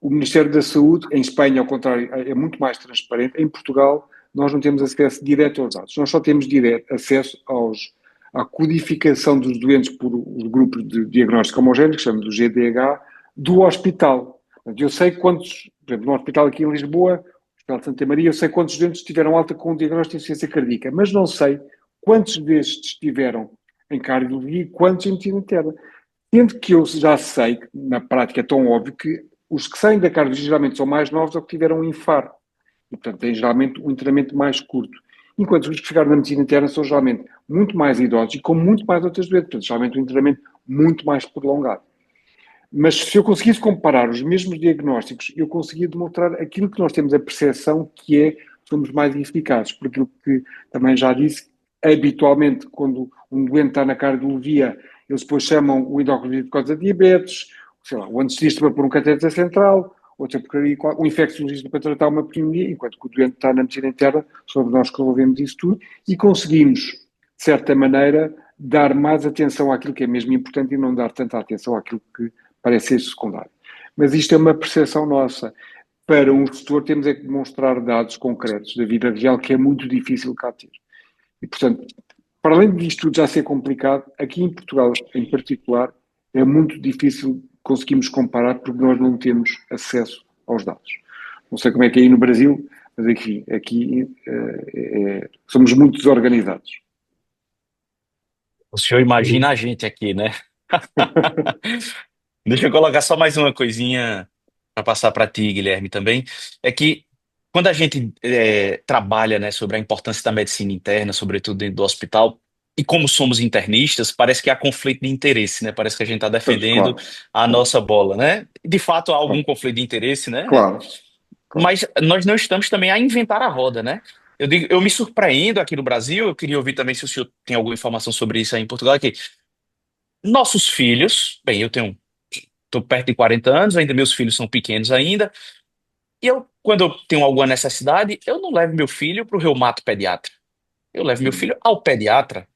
O Ministério da Saúde, em Espanha, ao contrário, é muito mais transparente. Em Portugal, nós não temos acesso direto aos dados. Nós só temos direto acesso à codificação dos doentes por os grupos de diagnóstico homogéneo, que chamamos do GDH, do hospital. Eu sei quantos, por exemplo, no hospital aqui em Lisboa, o Hospital de Santa Maria, eu sei quantos doentes tiveram alta com diagnóstico de insuficiência cardíaca, mas não sei quantos destes tiveram em cardiologia e quantos em medicina interna. Sendo que eu já sei, que na prática é tão óbvio, que os que saem da cardiologia geralmente são mais novos ou que tiveram um infarto. E, portanto, têm geralmente um internamento mais curto. Enquanto os que chegaram na medicina interna são geralmente muito mais idosos e com muito mais outras doenças. Portanto, geralmente um internamento muito mais prolongado. Mas se eu conseguisse comparar os mesmos diagnósticos, eu conseguia demonstrar aquilo que nós temos a percepção que é, somos mais eficazes. Por aquilo que também já disse, habitualmente, quando um doente está na cardiologia, eles depois chamam o endocrinologista por causa de diabetes, sei lá, o anestesista para pôr um catéter central, outra porcaria, o infecciologista para tratar uma pneumonia, enquanto que o doente está na medicina interna, somos nós que resolvemos isso tudo e conseguimos, de certa maneira, dar mais atenção àquilo que é mesmo importante e não dar tanta atenção àquilo que parece ser secundário. Mas isto é uma percepção nossa. Para um gestor, temos é que demonstrar dados concretos da vida real, que é muito difícil cá ter. E, portanto, para além disto tudo já ser complicado, aqui em Portugal, em particular, é muito difícil conseguirmos comparar porque nós não temos acesso aos dados. Não sei como é que é aí no Brasil, mas aqui somos muito desorganizados. O senhor imagina a gente aqui, né? Deixa eu colocar só mais uma coisinha para passar para ti, Guilherme, também. É que quando a gente trabalha, né, sobre a importância da medicina interna, sobretudo dentro do hospital, e como somos internistas, parece que há conflito de interesse, né? Parece que a gente está Pois, defendendo claro, a claro, nossa bola, né? De fato, há algum claro, conflito de interesse, né? claro, claro. Mas nós não estamos também a inventar a roda, né? Eu digo, eu me surpreendo aqui no Brasil, eu queria ouvir também se o senhor tem alguma informação sobre isso aí em Portugal, que nossos filhos, bem, eu tenho, estou perto de 40 anos, ainda meus filhos são pequenos ainda, e eu, quando eu tenho alguma necessidade, eu não levo meu filho para o reumato pediatra. Eu levo meu filho ao pediatra.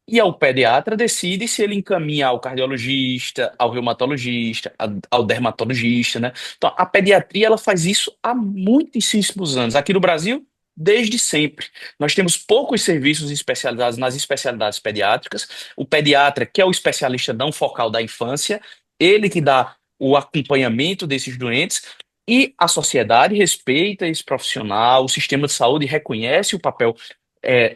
E o pediatra decide se ele encaminha ao cardiologista, ao reumatologista, ao dermatologista, né? Então, a pediatria ela faz isso há muitíssimos anos. Aqui no Brasil, desde sempre. Nós temos poucos serviços especializados nas especialidades pediátricas. O pediatra, que é o especialista não focal da infância, ele que dá o acompanhamento desses doentes. E a sociedade respeita esse profissional, o sistema de saúde reconhece o papel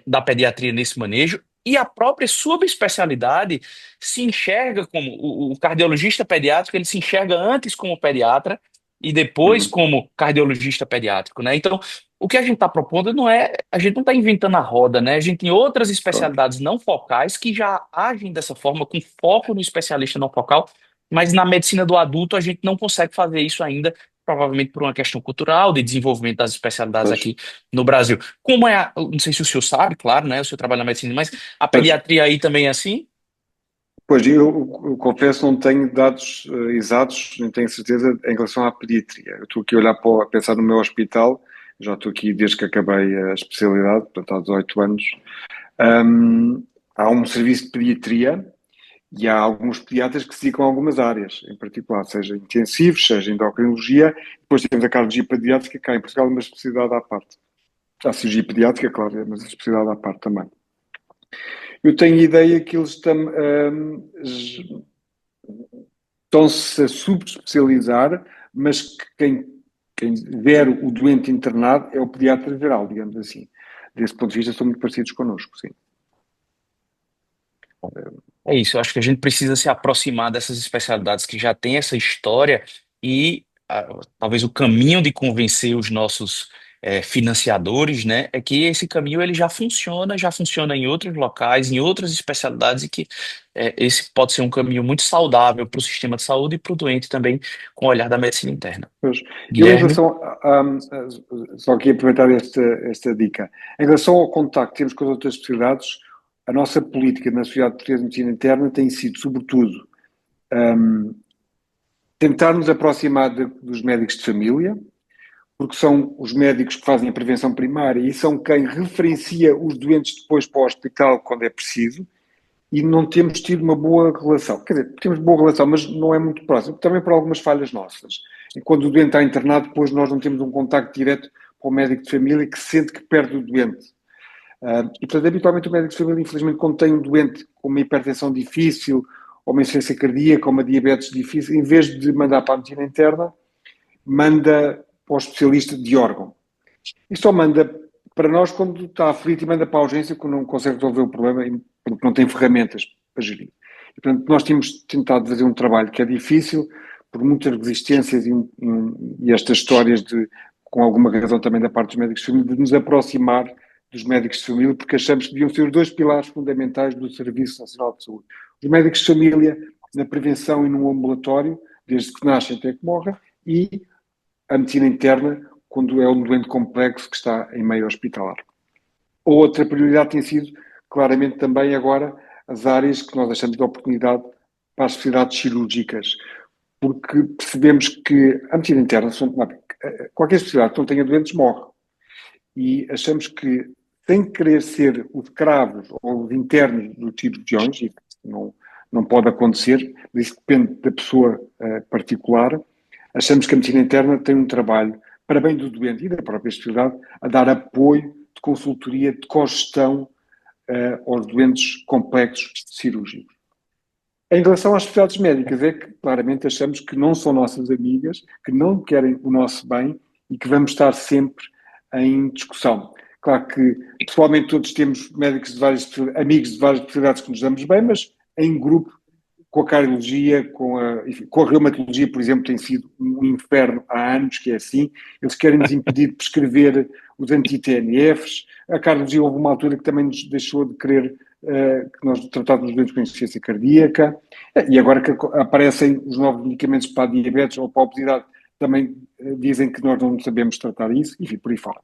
da pediatria nesse manejo e a própria subespecialidade se enxerga como o cardiologista pediátrico, ele se enxerga antes como pediatra e depois Uhum, como cardiologista pediátrico, né? Então, o que a gente está propondo não é, a gente não está inventando a roda, né? A gente tem outras claro. especialidades não focais que já agem dessa forma, com foco no especialista não focal, mas na medicina do adulto a gente não consegue fazer isso ainda provavelmente por uma questão cultural, de desenvolvimento das especialidades Pois, aqui no Brasil. Como é, não sei se o senhor sabe, claro, né? O senhor trabalha na medicina, mas a pois, pediatria aí também é assim? pois eu confesso não tenho dados exatos, nem tenho certeza em relação à pediatria. Eu estou aqui a olhar a pensar no meu hospital, já estou aqui desde que acabei a especialidade, portanto há 18 anos. Hum, Há um serviço de pediatria e há alguns pediatras que se dedicam a algumas áreas, em particular, seja intensivos, seja endocrinologia. Depois temos a cardiologia pediátrica, cá em Portugal, é uma especialidade à parte. A cirurgia pediátrica, claro, é uma especialidade à parte também. Eu tenho a ideia que eles estão-se a subespecializar, mas que quem ver o doente internado é o pediatra geral, digamos assim. Desse ponto de vista, são muito parecidos connosco, sim. É isso, eu acho que a gente precisa se aproximar dessas especialidades que já têm essa história e talvez o caminho de convencer os nossos financiadores, né, é que esse caminho ele já funciona em outros locais, em outras especialidades e que esse pode ser um caminho muito saudável para o sistema de saúde e para o doente também, com o olhar da medicina interna. Pois. Eu, em Guilherme? relação só aqui aproveitar esta dica, em relação ao contacto que temos com as outras especialidades, a nossa política na Sociedade Portuguesa de Medicina Interna tem sido, sobretudo, um, tentar nos aproximar dos médicos de família, porque são os médicos que fazem a prevenção primária e são quem referencia os doentes depois para o hospital quando é preciso, e não temos tido uma boa relação. Quer dizer, temos boa relação, mas não é muito próximo, também por algumas falhas nossas. E quando o doente está internado, depois nós não temos um contacto direto com o médico de família que sente que perde o doente. E, portanto, habitualmente o médico de família, infelizmente, quando tem um doente com uma hipertensão difícil, ou uma insuficiência cardíaca, ou uma diabetes difícil, em vez de mandar para a medicina interna, manda para o especialista de órgão. E só manda para nós quando está aflito e manda para a urgência quando não consegue resolver o problema porque não tem ferramentas para gerir. E, portanto, nós temos tentado fazer um trabalho que é difícil, por muitas resistências e estas histórias com alguma razão também da parte dos médicos de família, de nos aproximar dos médicos de família, porque achamos que deviam ser os dois pilares fundamentais do Serviço Nacional de Saúde. Os médicos de família na prevenção e no ambulatório, desde que nascem até que morrem, e a medicina interna quando é um doente complexo que está em meio hospitalar. Outra prioridade tem sido, claramente, também agora as áreas que nós achamos de oportunidade para as especialidades cirúrgicas, porque percebemos que a medicina interna, qualquer especialidade que não tenha doentes, morre. E achamos que, sem querer ser os cravos ou os internos dos cirurgiões, e não pode acontecer, isso depende da pessoa particular, achamos que a medicina interna tem um trabalho, para bem do doente e da própria especialidade, a dar apoio de consultoria, de cogestão aos doentes complexos cirúrgicos. Em relação às especialidades médicas, é que claramente achamos que não são nossas amigas, que não querem o nosso bem e que vamos estar sempre em discussão. Claro que, pessoalmente, todos temos médicos amigos de várias especialidades que nos damos bem, mas em grupo, com a cardiologia, com a reumatologia, por exemplo, tem sido um inferno há anos, que é assim. Eles querem nos impedir de prescrever os anti-TNFs. A cardiologia houve uma altura que também nos deixou de querer que nós tratávamos os doentes com insuficiência cardíaca. E agora que aparecem os novos medicamentos para a diabetes ou para a obesidade, também dizem que nós não sabemos tratar isso, enfim, por aí fora.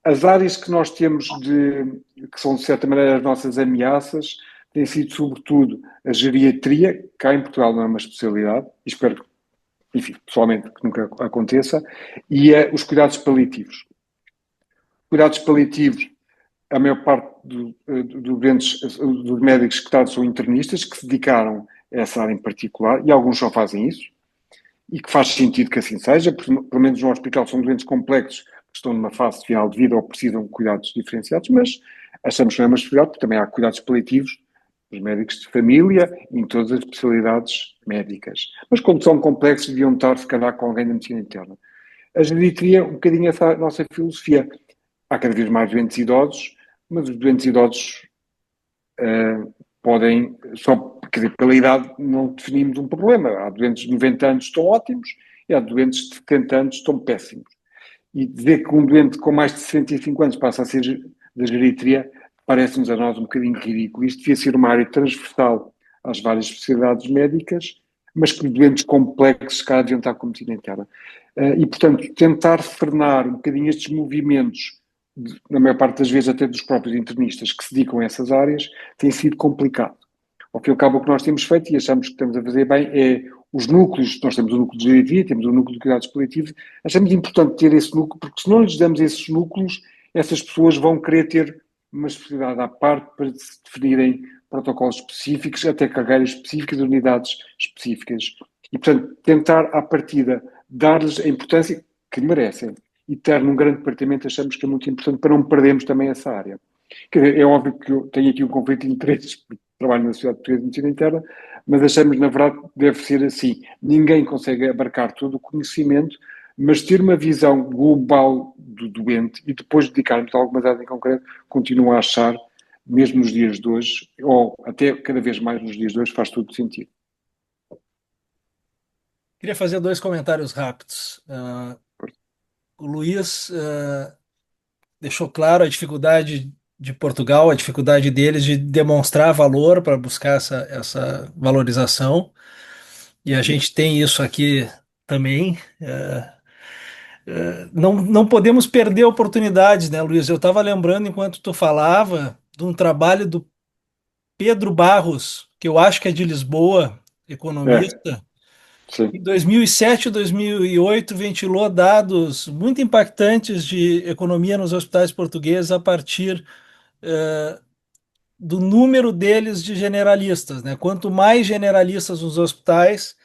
As áreas que nós temos que são, de certa maneira, as nossas ameaças, tem sido, sobretudo, a geriatria, cá em Portugal não é uma especialidade, e espero, enfim, pessoalmente, que nunca aconteça, e os cuidados paliativos. Cuidados paliativos, a maior parte dos médicos que são internistas, que se dedicaram a essa área em particular, e alguns só fazem isso, e que faz sentido que assim seja, porque, pelo menos no hospital são doentes complexos, que estão numa fase final de vida ou precisam de cuidados diferenciados, mas achamos que não é uma especialidade, porque também há cuidados paliativos os médicos de família e em todas as especialidades médicas. Mas quando são complexos, deviam estar, se calhar, com alguém da medicina interna. A geriatria, um bocadinho essa nossa filosofia. Há cada vez mais doentes idosos, mas os doentes idosos podem, quer dizer, pela idade não definimos um problema. Há doentes de 90 anos que estão ótimos e há doentes de 70 anos que estão péssimos. E dizer que um doente com mais de 65 anos passa a ser da geriatria parece-nos a nós um bocadinho ridículo. Isto devia ser uma área transversal às várias especialidades médicas, mas que doentes complexos cá deviam estar com medicina interna. E, portanto, tentar frenar um bocadinho estes movimentos, na maior parte das vezes até dos próprios internistas que se dedicam a essas áreas, tem sido complicado. Ao fim e ao cabo, o que nós temos feito, e achamos que estamos a fazer bem, é os núcleos. Nós temos o núcleo de geriatria, temos o núcleo de cuidados paliativos. Achamos importante ter esse núcleo, porque se não lhes damos esses núcleos, essas pessoas vão querer ter uma especialidade à parte para se definirem protocolos específicos, até carreiras específicas, unidades específicas. E, portanto, tentar, à partida, dar-lhes a importância que merecem. E ter num grande departamento achamos que é muito importante para não perdermos também essa área. Quer dizer, é óbvio que eu tenho aqui um conflito de interesses, porque trabalho na Sociedade Portuguesa de Medicina Interna, mas achamos, na verdade, que deve ser assim. Ninguém consegue abarcar todo o conhecimento, mas ter uma visão global do doente e depois dedicarmos a algumas áreas em concreto, continuo a achar, mesmo nos dias de hoje, ou até cada vez mais nos dias de hoje, faz todo sentido. Queria fazer dois comentários rápidos. O Luiz deixou claro a dificuldade de Portugal, a dificuldade deles de demonstrar valor para buscar essa valorização. E a gente tem isso aqui também. Não podemos perder oportunidades, né, Luiz? Eu estava lembrando, enquanto tu falava, de um trabalho do Pedro Barros, que eu acho que é de Lisboa, economista. Sim. Em 2007 e 2008, ventilou dados muito impactantes de economia nos hospitais portugueses a partir do número deles de generalistas, né? Quanto mais generalistas nos hospitais,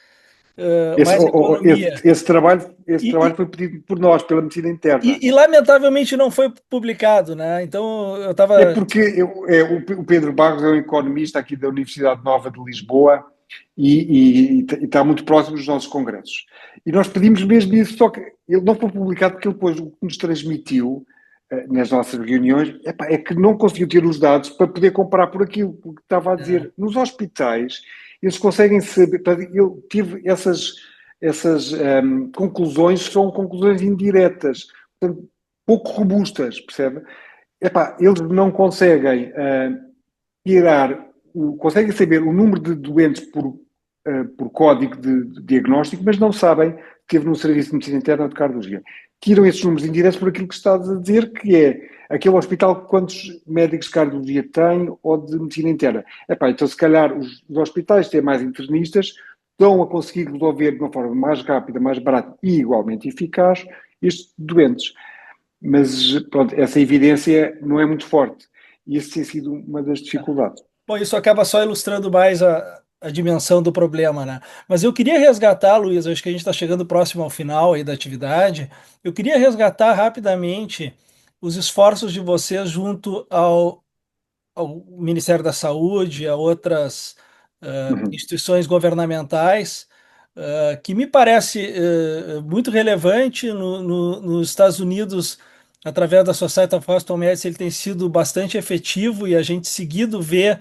mais economia. Esse trabalho E, foi pedido por nós, pela medicina interna. Lamentavelmente não foi publicado, né? Então eu estava. É porque o Pedro Barros é um economista aqui da Universidade Nova de Lisboa e está muito próximo dos nossos congressos. E nós pedimos mesmo isso, só que ele não foi publicado porque ele depois o que nos transmitiu nas nossas reuniões é que não conseguiu ter os dados para poder comparar por aquilo, porque estava a dizer, nos hospitais eles conseguem saber, ele tive essas conclusões, são conclusões indiretas, portanto, pouco robustas, percebe? Eles não conseguem conseguem saber o número de doentes por código de diagnóstico, mas não sabem que teve no Serviço de Medicina Interna de cardiologia. Tiram esses números indiretos por aquilo que estás a dizer, que é aquele hospital quantos médicos de cardiologia tem ou de medicina interna. Então se calhar os hospitais têm mais internistas, estão a conseguir resolver de uma forma mais rápida, mais barata e igualmente eficaz estes doentes. Mas, pronto, essa evidência não é muito forte. E isso tem sido uma das dificuldades. Bom, isso acaba só ilustrando mais a dimensão do problema, né? Mas eu queria resgatar, Luiz, acho que a gente está chegando próximo ao final aí da atividade. Eu queria resgatar rapidamente os esforços de vocês junto ao Ministério da Saúde, a outras instituições governamentais, que me parece muito relevante nos Estados Unidos, através da Society of Hospital Medicine, ele tem sido bastante efetivo e a gente seguido vê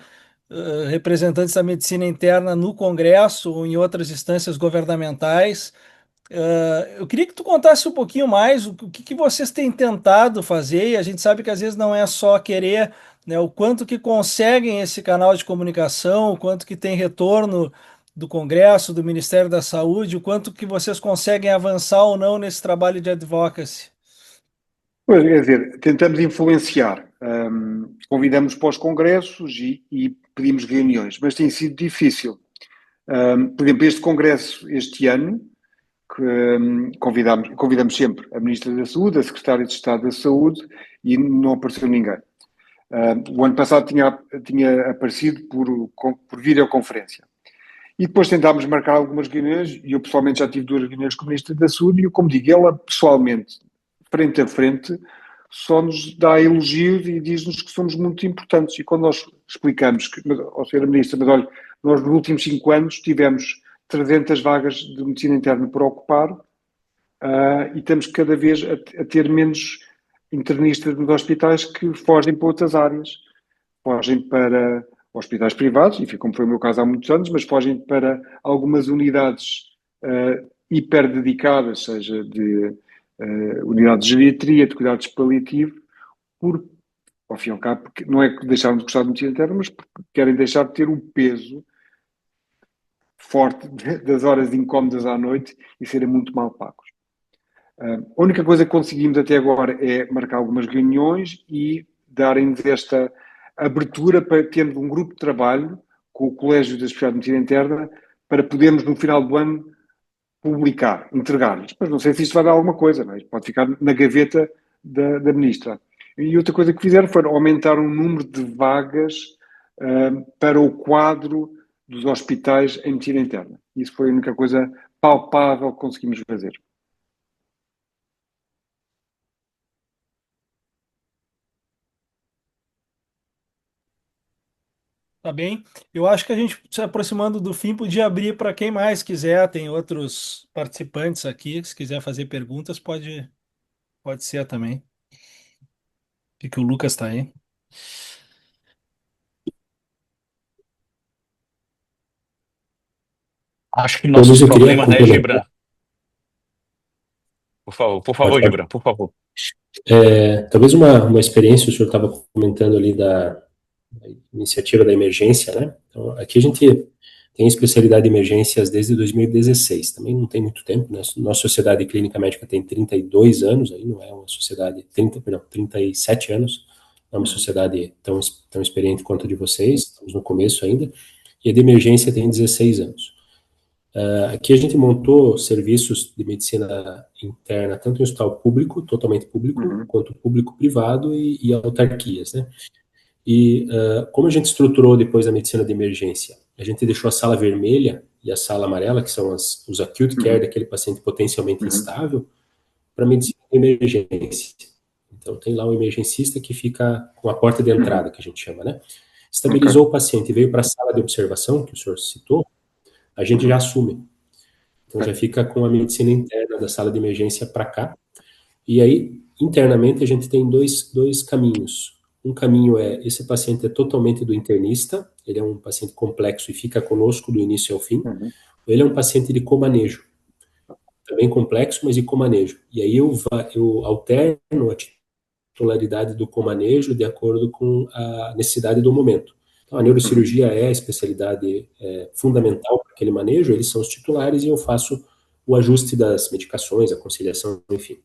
representantes da medicina interna no Congresso ou em outras instâncias governamentais. Eu queria que tu contasse um pouquinho mais o que vocês têm tentado fazer, e a gente sabe que às vezes não é só querer, né, o quanto que conseguem esse canal de comunicação, o quanto que tem retorno do Congresso, do Ministério da Saúde, o quanto que vocês conseguem avançar ou não nesse trabalho de advocacy. Pois, quer dizer, tentamos influenciar, convidamos para os congressos e pedimos reuniões, mas tem sido difícil. Por exemplo, este congresso, este ano, que convidamos sempre a Ministra da Saúde, a Secretária de Estado da Saúde e não apareceu ninguém. O ano passado tinha aparecido por videoconferência. E depois tentámos marcar algumas reuniões e eu pessoalmente já tive 2 reuniões com a Ministra da Saúde e, como digo, ela pessoalmente, frente a frente, só nos dá elogios e diz-nos que somos muito importantes. E quando nós explicamos, ao Sra. Ministra, mas olha, nós nos últimos 5 anos tivemos 300 vagas de medicina interna por ocupar e estamos cada vez a ter menos internistas nos hospitais que fogem para outras áreas. Fogem para hospitais privados, enfim, como foi o meu caso há muitos anos, mas fogem para algumas unidades hiper dedicadas, seja de unidades de geriatria, de cuidados paliativos, ao fim e ao cabo, porque não é que deixaram de gostar de medicina interna, mas porque querem deixar de ter o peso forte das horas incómodas à noite e serem muito mal pagos. A única coisa que conseguimos até agora é marcar algumas reuniões e darem-nos esta abertura para termos um grupo de trabalho com o Colégio da Especialidade de Medicina Interna para podermos, no final do ano, publicar, entregar-lhes. Mas não sei se isto vai dar alguma coisa, não é? Isto pode ficar na gaveta da Ministra. E outra coisa que fizeram foi aumentar o número de vagas para o quadro dos hospitais em medicina interna. Isso foi a única coisa palpável que conseguimos fazer. Tá bem? Eu acho que a gente, se aproximando do fim, podia abrir para quem mais quiser. Tem outros participantes aqui. Se quiser fazer perguntas, pode ser também. Que o Lucas está aí. Acho que Então, nossos Luiz, eu queria problemas, né, Gibran? complementar. Por Pode, favor, pode. Gibran, por favor. Talvez uma experiência, o senhor estava comentando ali da iniciativa da emergência, né? Então, aqui a gente tem especialidade de emergências desde 2016, também não tem muito tempo, né? Nossa sociedade clínica médica tem 32 anos, aí não é uma sociedade, 37 anos, não é uma sociedade tão experiente quanto a de vocês, estamos no começo ainda, e a de emergência tem 16 anos. Aqui a gente montou serviços de medicina interna, tanto em hospital público, totalmente público, quanto público-privado e autarquias, né? E como a gente estruturou depois a medicina de emergência? A gente deixou a sala vermelha e a sala amarela, que são os acute care daquele paciente potencialmente instável, para medicina de emergência. Então tem lá um emergencista que fica com a porta de entrada, que a gente chama, né? Estabilizou o paciente, veio para a sala de observação, que o senhor citou, a gente já assume. Então já fica com a medicina interna da sala de emergência para cá. E aí, internamente, a gente tem dois caminhos. Um caminho é, esse paciente é totalmente do internista, ele é um paciente complexo e fica conosco do início ao fim. Ele é um paciente de comanejo, também complexo, mas de comanejo. E aí eu alterno a titularidade do comanejo de acordo com a necessidade do momento. Então, a neurocirurgia é a especialidade fundamental para aquele manejo, eles são os titulares e eu faço o ajuste das medicações, a conciliação, enfim.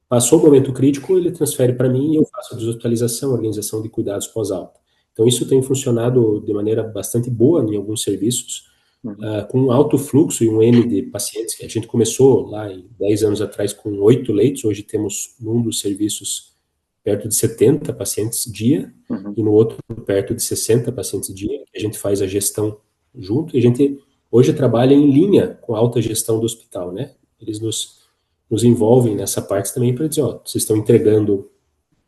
Passou o momento crítico, ele transfere para mim e eu faço a deshospitalização, organização de cuidados pós-alta. Então, isso tem funcionado de maneira bastante boa em alguns serviços, com alto fluxo e um N de pacientes. A gente começou lá 10 anos atrás com 8 leitos, hoje temos num dos serviços perto de 70 pacientes dia e no outro perto de 60 pacientes dia. A gente faz a gestão junto e a gente hoje trabalha em linha com a alta gestão do hospital, né? Eles nos envolvem nessa parte também para dizer, ó, vocês estão entregando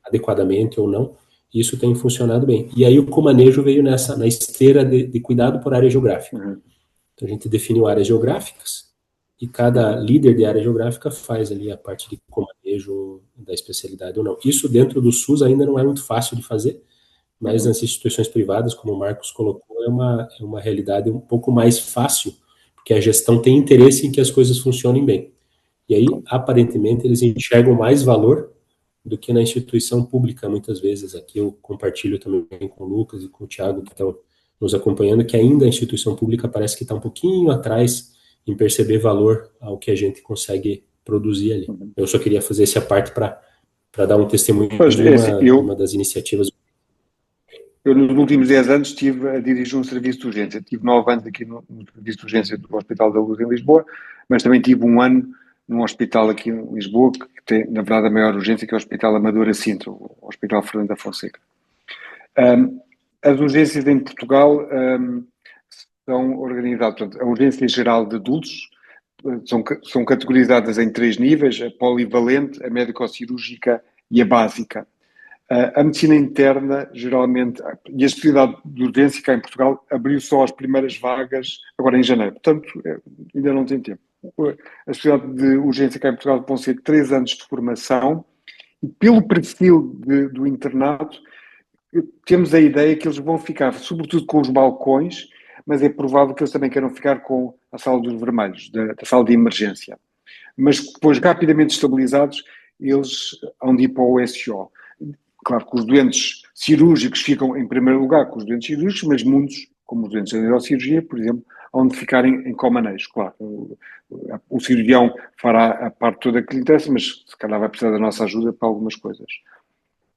adequadamente ou não, e isso tem funcionado bem. E aí o comanejo veio na esteira de cuidado por área geográfica. Então a gente definiu áreas geográficas, e cada líder de área geográfica faz ali a parte de comanejo da especialidade ou não. Isso dentro do SUS ainda não é muito fácil de fazer, mas nas instituições privadas, como o Marcos colocou, é uma realidade um pouco mais fácil, porque a gestão tem interesse em que as coisas funcionem bem. E aí, aparentemente, eles enxergam mais valor do que na instituição pública, muitas vezes. Aqui eu compartilho também com o Lucas e com o Thiago, que estão nos acompanhando, que ainda a instituição pública parece que está um pouquinho atrás em perceber valor ao que a gente consegue produzir ali. Eu só queria fazer essa parte para dar um testemunho de uma das iniciativas. Eu, nos últimos 10 anos, estive a dirigir um serviço de urgência. Tive 9 anos aqui no serviço de urgência do Hospital da Luz, em Lisboa, mas também tive um ano num hospital aqui em Lisboa, que tem, na verdade, a maior urgência, que é o Hospital Amadora Sintra, o Hospital Fernando da Fonseca. As urgências em Portugal são organizadas, portanto, a urgência geral de adultos são categorizadas em 3 níveis: a polivalente, a médico-cirúrgica e a básica. A medicina interna, geralmente, e a especialidade de urgência cá em Portugal, abriu só as primeiras vagas agora em janeiro, portanto, ainda não tem tempo. A especialidade de urgência cá em Portugal vão ser 3 anos de formação, e pelo perfil do internado, temos a ideia que eles vão ficar, sobretudo com os balcões, mas é provável que eles também queiram ficar com a sala dos vermelhos, da sala de emergência. Mas depois, rapidamente estabilizados, eles hão de ir para o SO. Claro que os doentes cirúrgicos ficam em primeiro lugar com os doentes cirúrgicos, mas muitos como os doentes da neurocirurgia, por exemplo, onde ficarem em coma-eixo. Claro, o cirurgião fará a parte toda que lhe interessa, mas se calhar vai precisar da nossa ajuda para algumas coisas.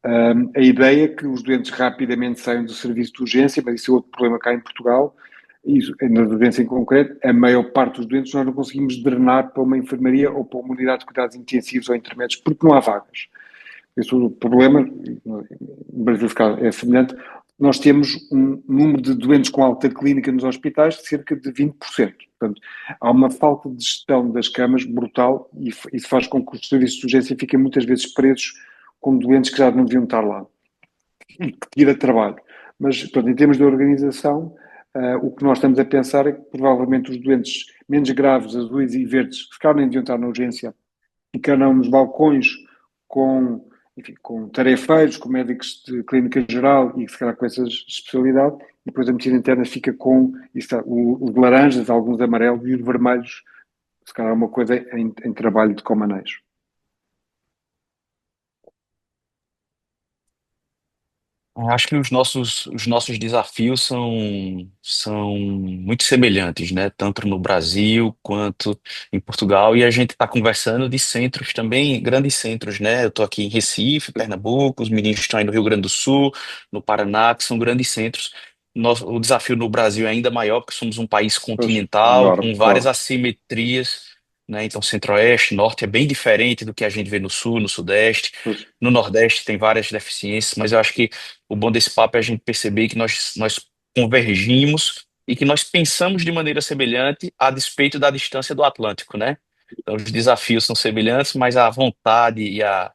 A ideia é que os doentes rapidamente saiam do serviço de urgência, mas isso é outro problema cá em Portugal. Isso, na urgência em concreto, a maior parte dos doentes nós não conseguimos drenar para uma enfermaria ou para uma unidade de cuidados intensivos ou intermédios, porque não há vagas. Esse é o problema, no Brasil é semelhante. Nós temos um número de doentes com alta clínica nos hospitais de cerca de 20%. Portanto, há uma falta de gestão das camas brutal e isso faz com que os serviços de urgência fiquem muitas vezes presos com doentes que já não deviam estar lá e que tira trabalho. Mas, portanto, em termos de organização, o que nós estamos a pensar é que provavelmente os doentes menos graves, azuis e verdes, que se calhar nem deviam estar na urgência, ficarão nos balcões com, enfim, com tarefeiros, com médicos de clínica geral e se calhar com essa especialidade, e depois a medicina interna fica com os de laranjas, alguns de amarelos e os vermelhos, se calhar uma coisa em trabalho de comaneiros. Acho que os nossos desafios são muito semelhantes, né? Tanto no Brasil quanto em Portugal. E a gente está conversando de centros também, grandes centros, né? Eu estou aqui em Recife, Pernambuco, os meninos estão aí no Rio Grande do Sul, no Paraná, que são grandes centros. O desafio no Brasil é ainda maior, porque somos um país Pois, continental, enorme, com várias claro. assimetrias, né? Então, Centro-Oeste, Norte é bem diferente do que a gente vê no Sul, no Sudeste. Pois, No Nordeste tem várias deficiências, mas eu acho que o bom desse papo é a gente perceber que nós convergimos e que nós pensamos de maneira semelhante a despeito da distância do Atlântico, né? Então, os desafios são semelhantes, mas a vontade e a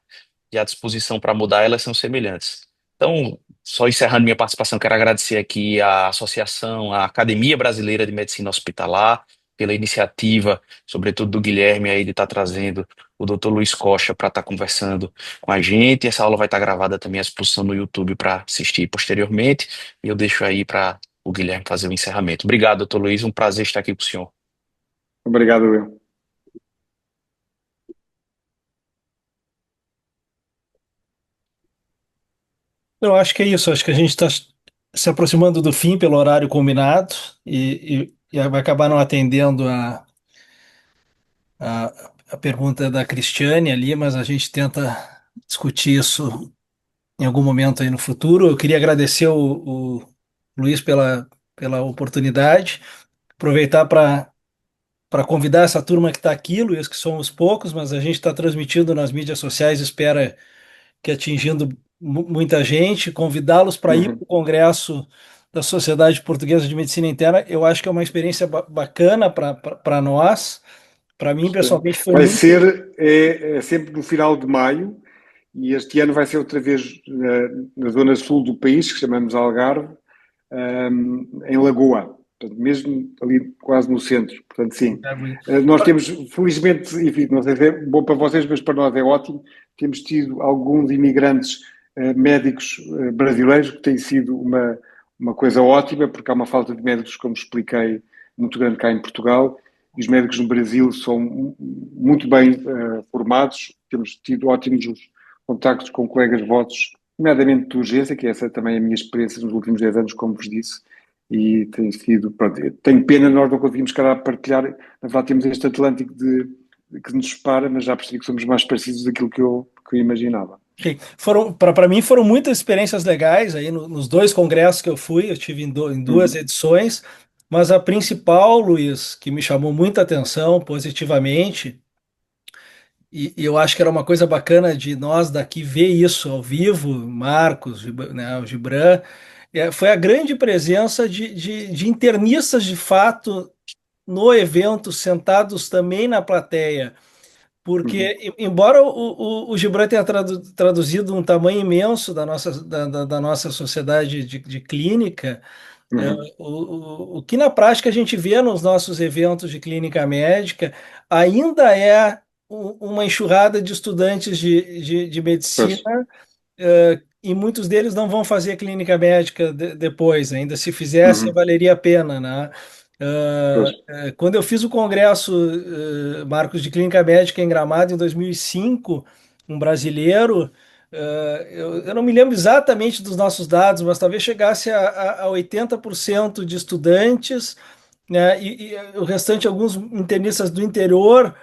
disposição para mudar, elas são semelhantes. Então, só encerrando minha participação, quero agradecer aqui à associação, à Academia Brasileira de Medicina Hospitalar, pela iniciativa, sobretudo do Guilherme aí de estar trazendo o Dr. Luiz Costa para estar conversando com a gente. Essa aula vai estar gravada também à exposição no YouTube para assistir posteriormente. E eu deixo aí para o Guilherme fazer o encerramento. Obrigado, doutor Luiz. Um prazer estar aqui com o senhor. obrigado, eu. Eu acho que é isso, acho que a gente está se aproximando do fim pelo horário combinado e vai acabar não atendendo a pergunta da Cristiane ali, mas a gente tenta discutir isso em algum momento aí no futuro. Eu queria agradecer o Luiz pela oportunidade, aproveitar para convidar essa turma que está aqui, Luiz, que somos poucos, mas a gente está transmitindo nas mídias sociais, espera que atingindo muita gente, convidá-los para ir para o Uhum. Congresso da Sociedade Portuguesa de Medicina Interna, eu acho que é uma experiência bacana para nós. Para mim, pessoalmente, foi Vai muito. ser sempre no final de maio e este ano vai ser outra vez na zona sul do país, que chamamos Algarve, em Lagoa, portanto, mesmo ali quase no centro. Portanto, sim. Nós temos, felizmente, enfim, não sei se é bom para vocês, mas para nós é ótimo, temos tido alguns imigrantes médicos brasileiros, que tem sido uma coisa ótima, porque há uma falta de médicos, como expliquei, muito grande cá em Portugal, e os médicos no Brasil são muito bem formados, temos tido ótimos contactos com colegas vossos, nomeadamente de urgência, que essa também é a minha experiência nos últimos 10 anos, como vos disse, e tem sido, pronto, tenho pena nós não conseguimos, calhar, partilhar, na verdade temos este Atlântico que nos separa, mas já percebi que somos mais parecidos daquilo que eu imaginava. Sim. Para mim foram muitas experiências legais aí nos dois congressos que eu fui, eu tive em duas Uhum. edições, mas a principal, Luiz, que me chamou muita atenção positivamente, e eu acho que era uma coisa bacana de nós daqui ver isso ao vivo, Marcos, né, o Gibran, foi a grande presença de internistas de fato no evento, sentados também na plateia. Uhum. Porque, embora o Gibran tenha traduzido um tamanho imenso da nossa sociedade de clínica, Uhum. o que na prática a gente vê nos nossos eventos de clínica médica ainda é uma enxurrada de estudantes de Pois. medicina, e muitos deles não vão fazer clínica médica depois, ainda se fizessem, Uhum. valeria a pena, né? Pois. Quando eu fiz o congresso, Marcos, de clínica médica em Gramado em 2005, um brasileiro, Eu não me lembro exatamente dos nossos dados, mas talvez chegasse a 80% de estudantes, né, e o restante, alguns internistas do interior,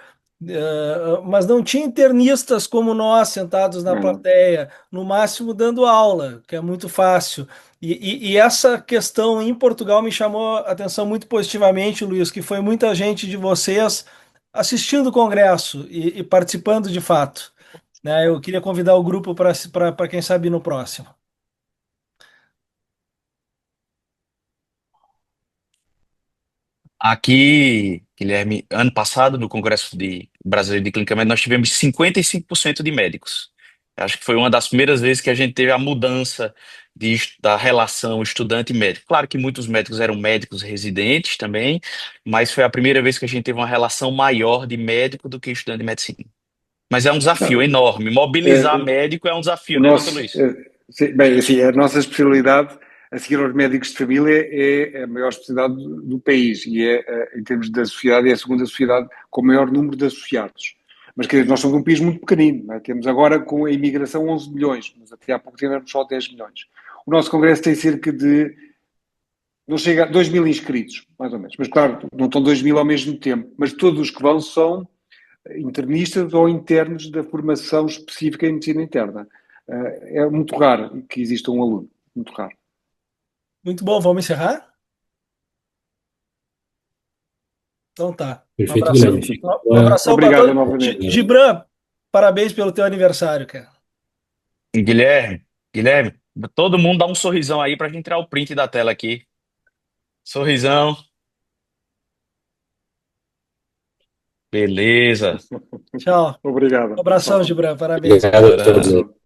mas não tinha internistas como nós sentados na Uhum. plateia, no máximo dando aula, que é muito fácil. E essa questão em Portugal me chamou a atenção muito positivamente, Luiz, que foi muita gente de vocês assistindo o congresso e participando de fato, né? Eu queria convidar o grupo para quem sabe ir no próximo. Aqui, Guilherme, ano passado, no Congresso Brasileiro de Clínica Médica, nós tivemos 55% de médicos. Acho que foi uma das primeiras vezes que a gente teve a mudança da relação estudante-médico. Claro que muitos médicos eram médicos residentes também, mas foi a primeira vez que a gente teve uma relação maior de médico do que estudante de medicina. Mas é um desafio Não, enorme. Mobilizar é, médico é um desafio, o né, doutor nosso, Luiz? sim, bem, assim, a nossa especialidade, a seguir aos médicos de família, é a maior especialidade do país e é, em termos da sociedade, é a segunda sociedade com o maior número de associados. Mas, quer dizer, nós somos um país muito pequenino, não é? Temos agora com a imigração 11 milhões, mas até há pouco tempo éramos só 10 milhões. O nosso congresso tem cerca de, não chega a 2 mil inscritos, mais ou menos. Mas, claro, não estão 2 mil ao mesmo tempo, mas todos os que vão são internistas ou internos da formação específica em medicina interna. É muito raro que exista um aluno, muito raro. Muito bom, vamos encerrar? Então tá. Um Perfeito, abração. Guilherme. Fica Um abração para Obrigado todos. novamente. Gibran, parabéns pelo teu aniversário, cara. Guilherme, Guilherme, todo mundo dá um sorrisão aí pra gente tirar o print da tela aqui. Sorrisão, beleza. Tchau. Um Obrigado. abração, Tchau. Gibran. Parabéns. Obrigado a todos. Abraço. Obrigado.